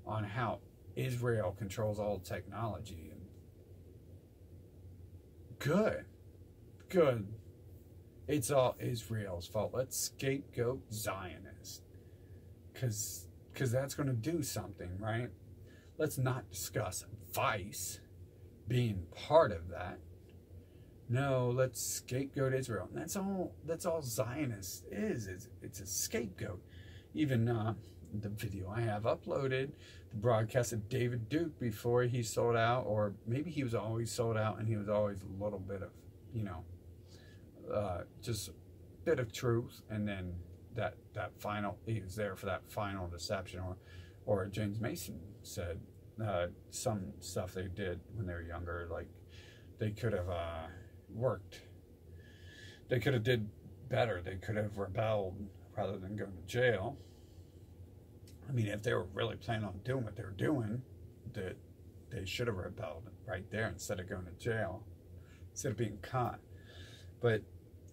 on how Israel controls all technology. And good. It's all Israel's fault. Let's scapegoat Zionists. Because that's going to do something, right? Let's not discuss Vice being part of that. No, let's scapegoat Israel. And that's all Zionist is. It's a scapegoat. Even the video I have uploaded, the broadcast of David Duke before he sold out, or maybe he was always sold out and he was always a little bit of, you know, just a bit of truth, and then that final, he was there for that final deception, or James Mason said some stuff they did when they were younger, like they could have worked, they could have did better, they could have rebelled rather than going to jail. I mean, if they were really planning on doing what they were doing, that they should have rebelled right there instead of going to jail, instead of being caught. But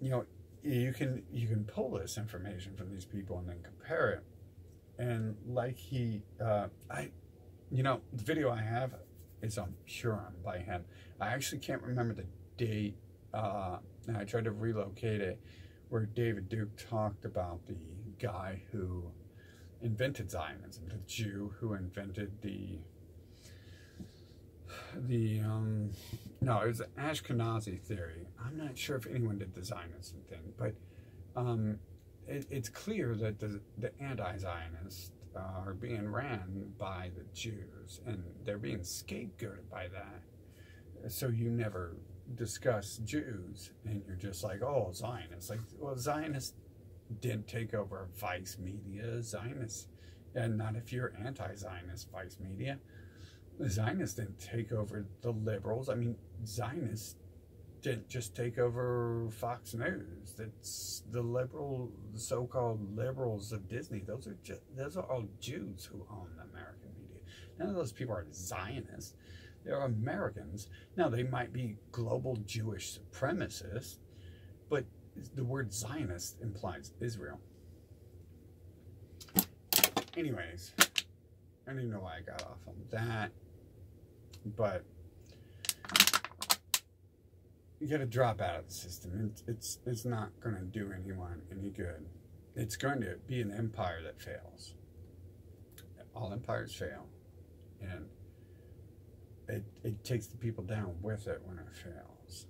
you know, you can pull this information from these people and then compare it. And like you know, the video I have is on Purim by him. I actually can't remember the date, and I tried to relocate it, where David Duke talked about the guy who invented Zionism, the Jew who invented no, it was the Ashkenazi theory. I'm not sure if anyone did the Zionism thing, but it's clear that the anti-Zionists are being ran by the Jews, and they're being scapegoated by that. So you never discuss Jews, and you're just like, oh, Zionists. Like, well, Zionists didn't take over Vice media, Zionists, and not if you're anti-Zionist Vice media. The Zionists didn't take over the liberals. I mean, Zionists didn't just take over Fox News. That's the so-called liberals of Disney. Those are all Jews who own the American media. None of those people are Zionists. They're Americans. Now, they might be global Jewish supremacists, but the word Zionist implies Israel. Anyways, I don't even know why I got off on that, but you got to drop out of the system. It's not going to do anyone any good. It's going to be an empire that fails. All empires fail, and it takes the people down with it when it fails.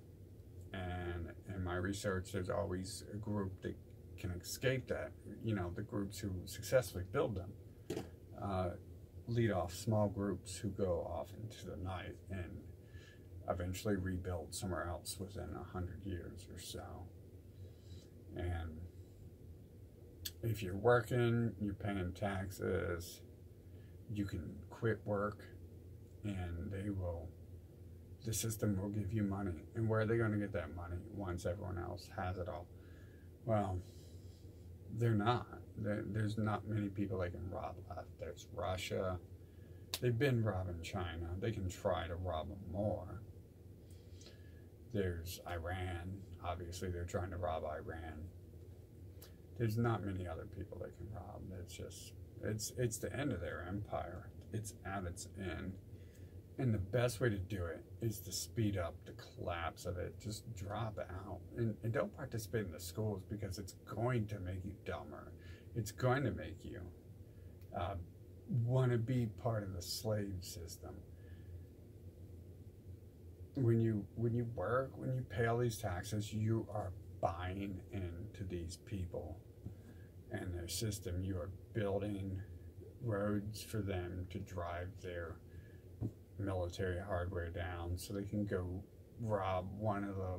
And in my research, there's always a group that can escape that. You know, the groups who successfully build them lead off small groups who go off into the night and eventually rebuild somewhere else within 100 years or so. And if you're working, you're paying taxes, you can quit work, and the system will give you money. And where are they going to get that money once everyone else has it all? Well, they're not. There's not many people they can rob left. There's Russia. They've been robbing China. They can try to rob them more. There's Iran. Obviously, they're trying to rob Iran. There's not many other people they can rob. It's the end of their empire. It's at its end. And the best way to do it is to speed up the collapse of it. Just drop out. And don't participate in the schools, because it's going to make you dumber. It's going to make you want to be part of the slave system. When you work, when you pay all these taxes, you are buying into these people and their system. You are building roads for them to drive their military hardware down so they can go rob one of the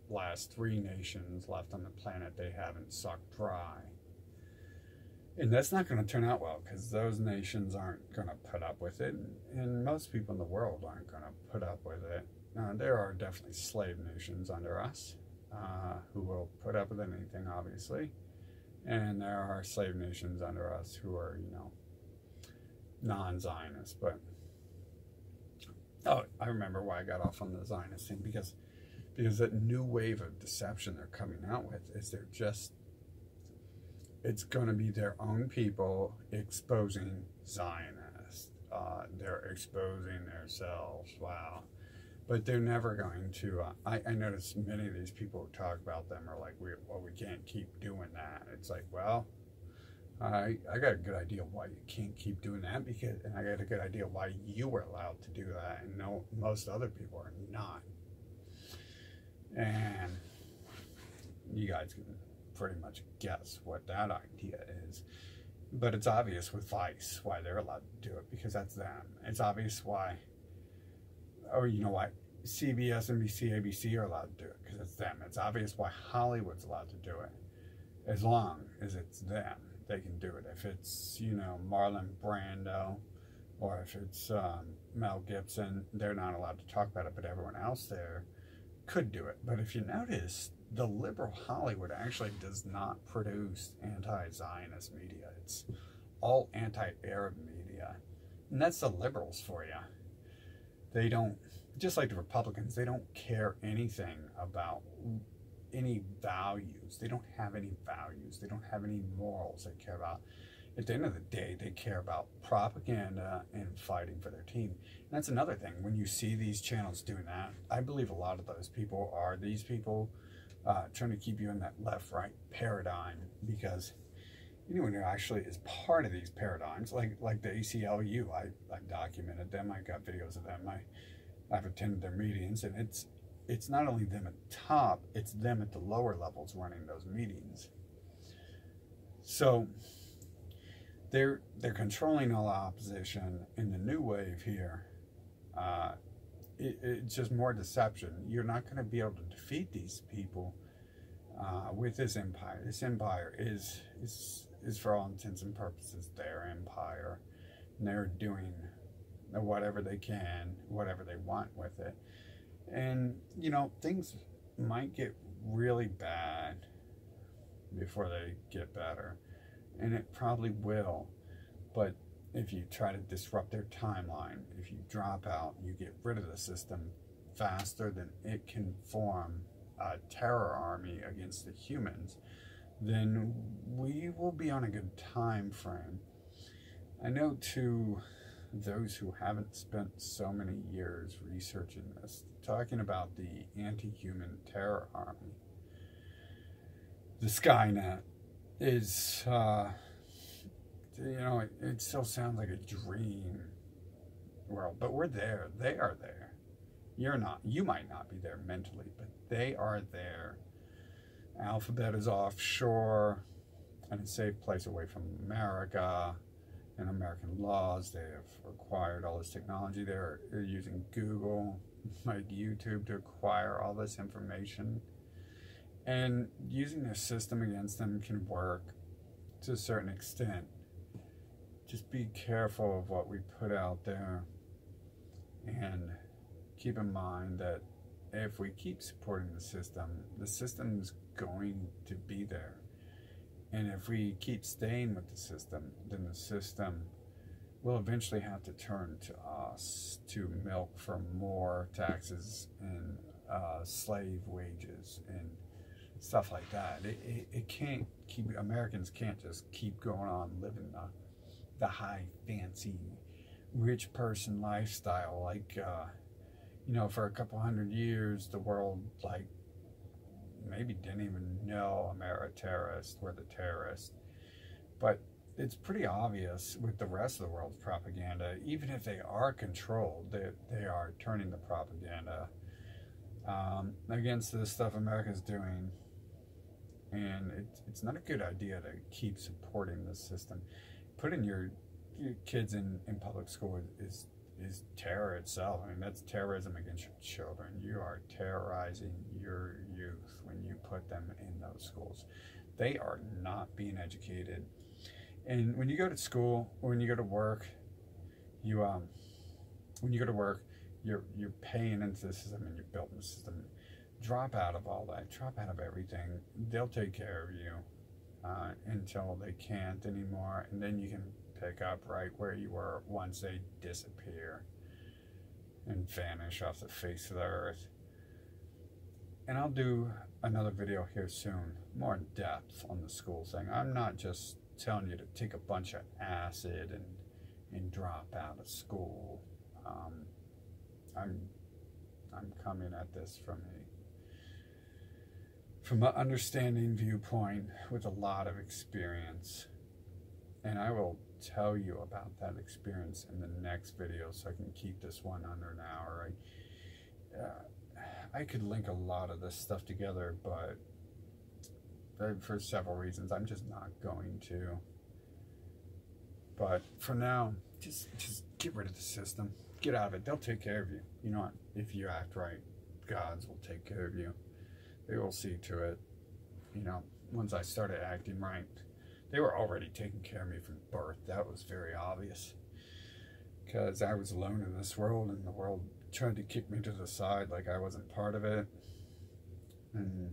last 3 nations left on the planet they haven't sucked dry. And that's not going to turn out well, because those nations aren't going to put up with it, and most people in the world aren't going to put up with it. There are definitely slave nations under us who will put up with anything, obviously, and there are slave nations under us who are, non-Zionists. But I remember why I got off on the Zionist thing, because that new wave of deception they're coming out with is it's going to be their own people exposing Zionists. They're exposing themselves. Wow. But they're never going to, I notice many of these people who talk about them are like, we can't keep doing that. It's like, well, I got a good idea why you can't keep doing that, and I got a good idea why you were allowed to do that, and no, most other people are not. And you guys can pretty much guess what that idea is. But it's obvious with Vice why they're allowed to do it, because that's them. It's obvious why, or you know what, CBS, NBC, ABC are allowed to do it, because it's them. It's obvious why Hollywood's allowed to do it, as long as it's them. They can do it. If it's, Marlon Brando, or if it's Mel Gibson, they're not allowed to talk about it, but everyone else there could do it. But if you notice, the liberal Hollywood actually does not produce anti-Zionist media. It's all anti-Arab media. And that's the liberals for you. They don't, just like the Republicans, they don't care anything about any values. They don't have any values. They don't have any morals they care about. At the end of the day, they care about propaganda and fighting for their team. And that's another thing. When you see these channels doing that, I believe a lot of those people are these people trying to keep you in that left-right paradigm, because anyone who actually is part of these paradigms, like the ACLU, I've documented them. I got videos of them. I've attended their meetings, and it's not only them at the top, it's them at the lower levels running those meetings. So they're controlling all opposition. In the new wave here, it's just more deception. You're not going to be able to defeat these people with this empire. This empire is for all intents and purposes their empire, and they're doing whatever they can, whatever they want with it. And you know, things might get really bad before they get better, and it probably will. But if you try to disrupt their timeline, if you drop out, you get rid of the system faster than it can form a terror army against the humans, then we will be on a good time frame. I know to those who haven't spent so many years researching this, talking about the anti-human terror army, the Skynet is, you know, it still sounds like a dream world, but we're there. They are there. You're not. You might not be there mentally, but they are there. Alphabet is offshore in a safe place away from America and American laws. They have acquired all this technology. They're using Google, like YouTube, to acquire all this information. And using their system against them can work to a certain extent. Just be careful of what we put out there, and keep in mind that if we keep supporting the system's going to be there. And if we keep staying with the system, then the system will eventually have to turn to us to milk for more taxes and slave wages and stuff like that. It can't keep, Americans can't just keep going on living the high, fancy, rich person lifestyle. Like, you know, for a couple hundred years, the world, like, maybe didn't even know Terrorists were the terrorists. But it's pretty obvious with the rest of the world's propaganda, even if they are controlled, they are turning the propaganda against the stuff America's doing. And it's not a good idea to keep supporting the system. Putting your kids in public school is terror itself. I mean, that's terrorism against your children. You are terrorizing your youth when you put them in those schools. They are not being educated. And when you go to school, or when you go to work, you're paying into the system and you're building the system. Drop out of all that. Drop out of everything. They'll take care of you until they can't anymore, and then you can pick up right where you were once they disappear and vanish off the face of the earth. And I'll do another video here soon, more in depth on the school thing. I'm not just telling you to take a bunch of acid and drop out of school. I'm coming at this from an understanding viewpoint with a lot of experience, and I will tell you about that experience in the next video, so I can keep this one under an hour. I could link a lot of this stuff together, but for several reasons I'm just not going to. But for now, just get rid of the system. Get out of it. They'll take care of you. You know what? If you act right, gods will take care of you. They will see to it. You know, once I started acting right, they were already taking care of me from birth. That was very obvious, because I was alone in this world, and the world tried to kick me to the side like I wasn't part of it. And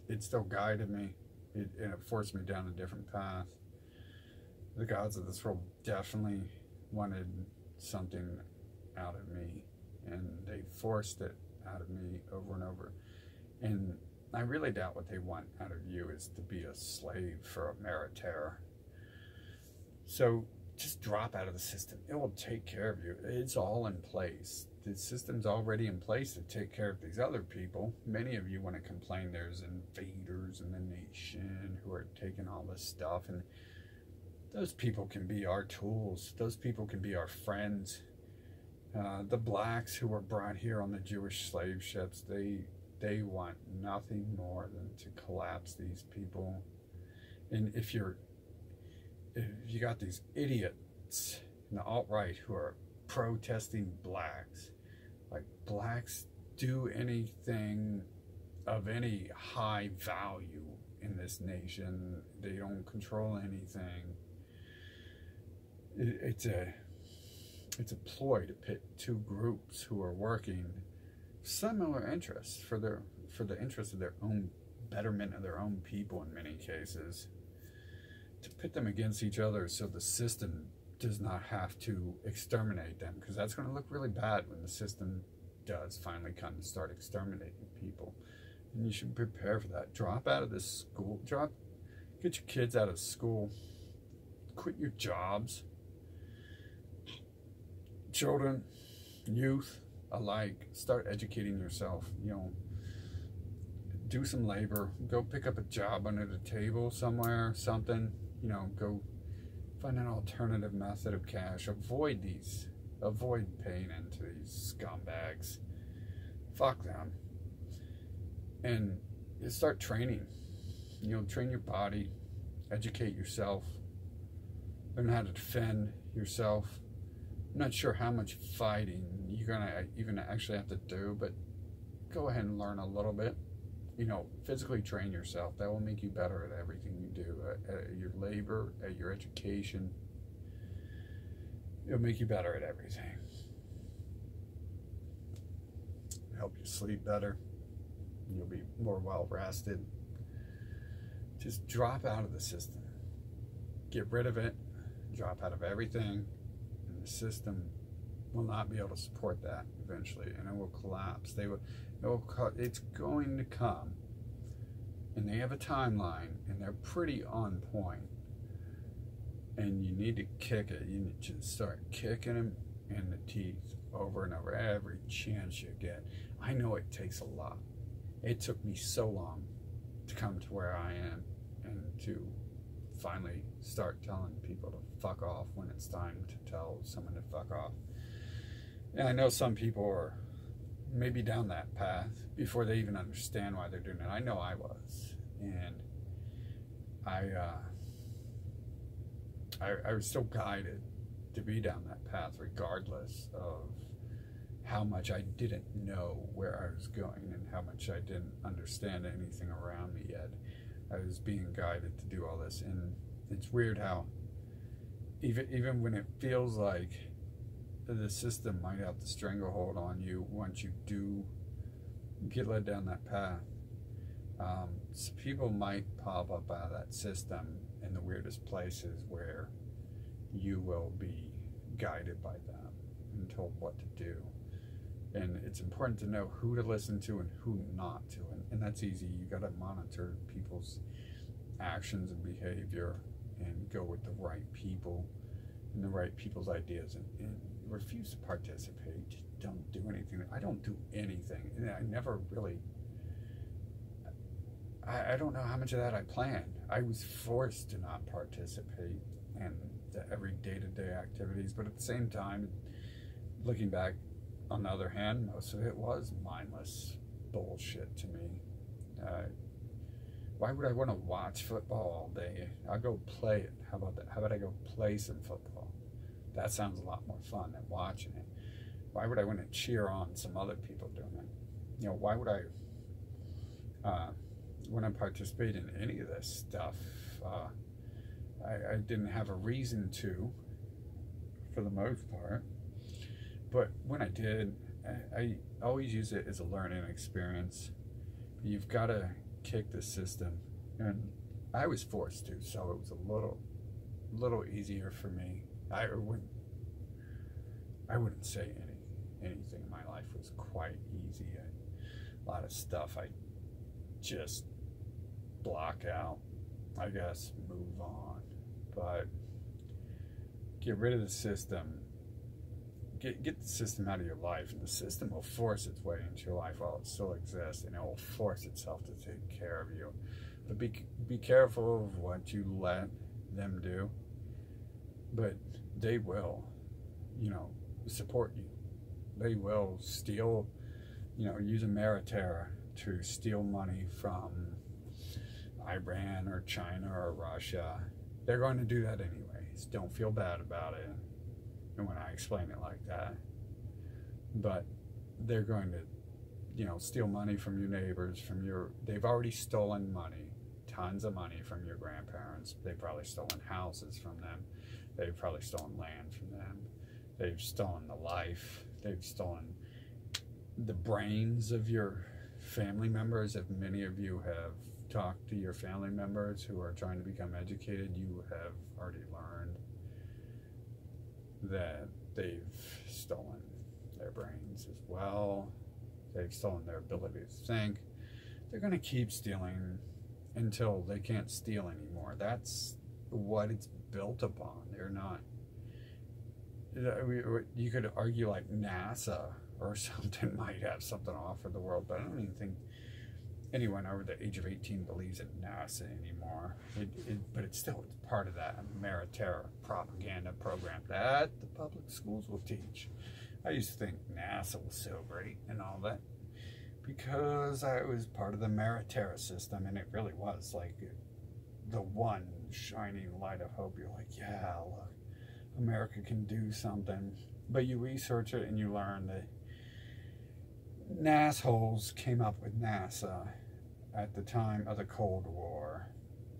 it still guided me. And it forced me down a different path. The gods of this world definitely wanted something out of me, and they forced it out of me over and over. And I really doubt what they want out of you is to be a slave for a terror. So just drop out of the system. It will take care of you. It's all in place. The system's already in place to take care of these other people. Many of you want to complain there's invaders in the nation who are taking all this stuff, and those people can be our tools. Those people can be our friends. The blacks who were brought here on the Jewish slave ships, they want nothing more than to collapse these people. And if you got these idiots in the alt-right who are protesting blacks, like, blacks do anything of any high value in this nation. They don't control anything. It's a ploy to pit two groups who are working similar interests for the interest of their own betterment of their own people in many cases, to pit them against each other so the system does not have to exterminate them, because that's going to look really bad when the system does finally come and start exterminating people. And you should prepare for that. Drop out of this school. Get your kids out of school. Quit your jobs. Children, youth alike, start educating yourself. Do some labor. Go pick up a job under the table somewhere, something. Go find an alternative method of cash. Avoid paying into these scumbags. Fuck them. And start training. Train your body, educate yourself, learn how to defend yourself. I'm not sure how much fighting you're gonna even actually have to do, but go ahead and learn a little bit. Physically train yourself. That will make you better at everything you do, at your labor, at your education. It'll make you better at everything. Help you sleep better. You'll be more well rested. Just drop out of the system. Get rid of it. Drop out of everything. And the system will not be able to support that eventually, and it will collapse. It's going to come, and they have a timeline, and they're pretty on point. And you need to kick it. You need to start kicking them in the teeth over and over every chance you get. I know it takes a lot. It took me so long to come to where I am and to finally start telling people to fuck off when it's time to tell someone to fuck off. And I know some people are maybe down that path before they even understand why they're doing it. I know I was. And I was still guided to be down that path regardless of how much I didn't know where I was going and how much I didn't understand anything around me yet. I was being guided to do all this, and it's weird how even when it feels like the system might have the stranglehold on you once you do get led down that path, so people might pop up out of that system in the weirdest places where you will be guided by them and told what to do. And it's important to know who to listen to and who not to. And that's easy. You got to monitor people's actions and behavior and go with the right people and the right people's ideas, and refuse to participate. Don't do anything. I don't do anything. And I never really, I don't know how much of that I planned. I was forced to not participate in the every day-to-day activities, but at the same time, looking back, on the other hand, most of it was mindless bullshit to me. Why would I want to watch football all day? I'll go play it. How about that? How about I go play some football? That sounds a lot more fun than watching it. Why would I want to cheer on some other people doing it? Why would I want to participate in any of this stuff? I didn't have a reason to, for the most part. But when I did, I always use it as a learning experience. You've got to kick the system, and I was forced to, so it was a little easier for me. I wouldn't say anything in my life was quite easy. A lot of stuff I just block out, I guess, move on. But get rid of the system. Get the system out of your life, and the system will force its way into your life while it still exists, and it will force itself to take care of you. But be careful of what you let them do. But they will, support you. They will steal, use Ameriterra to steal money from Iran or China or Russia. They're going to do that anyways. Don't feel bad about it. And when I explain it like that, but they're going to you know, steal money from your neighbors, they've already stolen money, tons of money from your grandparents. They've probably stolen houses from them. They've probably stolen land from them. They've stolen the life. They've stolen the brains of your family members. If many of you have talked to your family members who are trying to become educated, you have already learned that they've stolen their brains as well. They've stolen their ability to think. They're going to keep stealing until they can't steal anymore. That's what it's built upon. They're not, you could argue like NASA or something might have something to offer the world, but I don't even think anyone over the age of 18 believes in NASA anymore. But it's still part of that Ameriterra propaganda program that the public schools will teach. I used to think NASA was so great and all that because I was part of the Ameriterra system, and it really was like the one shining light of hope. You're like, yeah, look, America can do something. But you research it and you learn that NASSholes came up with NASA at the time of the Cold War,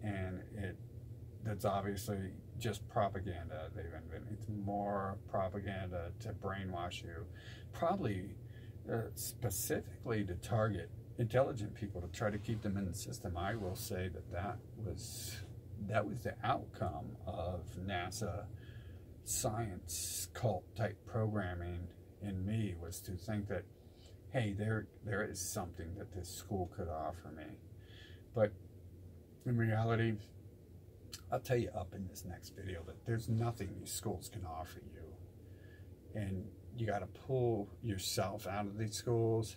and that's obviously just propaganda they've invented. It's more propaganda to brainwash you, probably specifically to target intelligent people, to try to keep them in the system. I will say that was the outcome of NASA science cult type programming in me, was to think that, hey, there is something that this school could offer me. But in reality, I'll tell you up in this next video that there's nothing these schools can offer you. And you got to pull yourself out of these schools.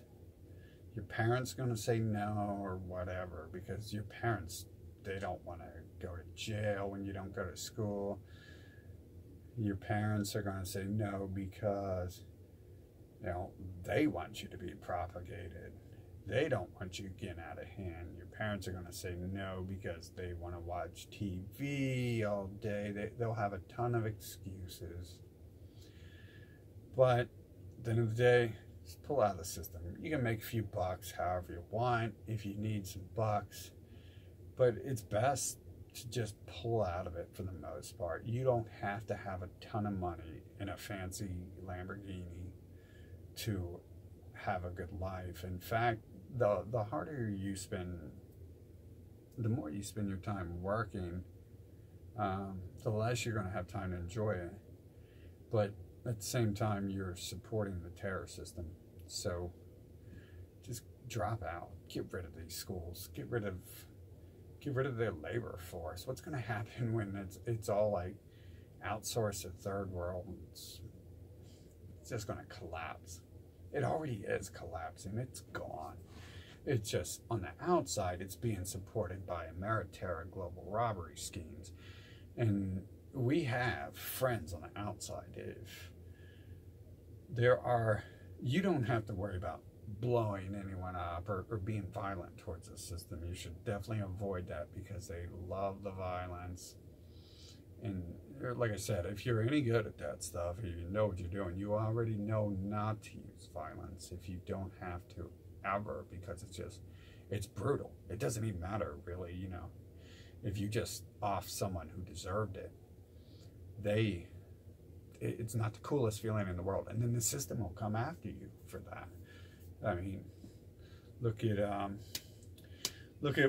Your parents going to say no or whatever, because your parents, they don't want to go to jail when you don't go to school. Your parents are going to say no because, you know, they want you to be propagated. They don't want you getting out of hand. Your parents are going to say no because they want to watch TV all day. They'll have a ton of excuses. But at the end of the day, just pull out of the system. You can make a few bucks however you want if you need some bucks. But it's best to just pull out of it for the most part. You don't have to have a ton of money in a fancy Lamborghini to have a good life. In fact, the harder you spend, the more you spend your time working, the less you're going to have time to enjoy it. But at the same time, you're supporting the terror system. So just drop out. Get rid of these schools. Get rid of their labor force. What's going to happen when it's all like outsourced to third world? It's just going to collapse. It already is collapsing. It's gone. It's just on the outside, it's being supported by Ameriterra global robbery schemes. And we have friends on the outside. If you don't have to worry about blowing anyone up or being violent towards the system. You should definitely avoid that because they love the violence. And like I said, if you're any good at that stuff, you know what you're doing, you already know not to use violence if you don't have to ever, because it's brutal. It doesn't even matter really, you know, if you just off someone who deserved it, it's not the coolest feeling in the world. And then the system will come after you for that. I mean, look at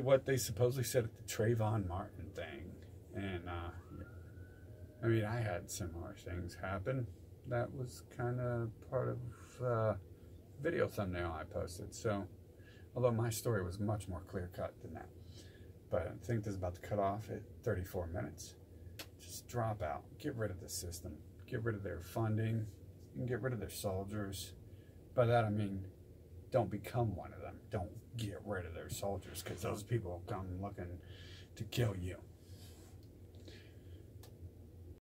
what they supposedly said at the Trayvon Martin thing. And, I mean, I had similar things happen. That was kind of part of the video thumbnail I posted. So, although my story was much more clear-cut than that. But I think this is about to cut off at 34 minutes. Just drop out. Get rid of the system. Get rid of their funding. And get rid of their soldiers. By that I mean, don't become one of them. Don't get rid of their soldiers, because those people will come looking to kill you.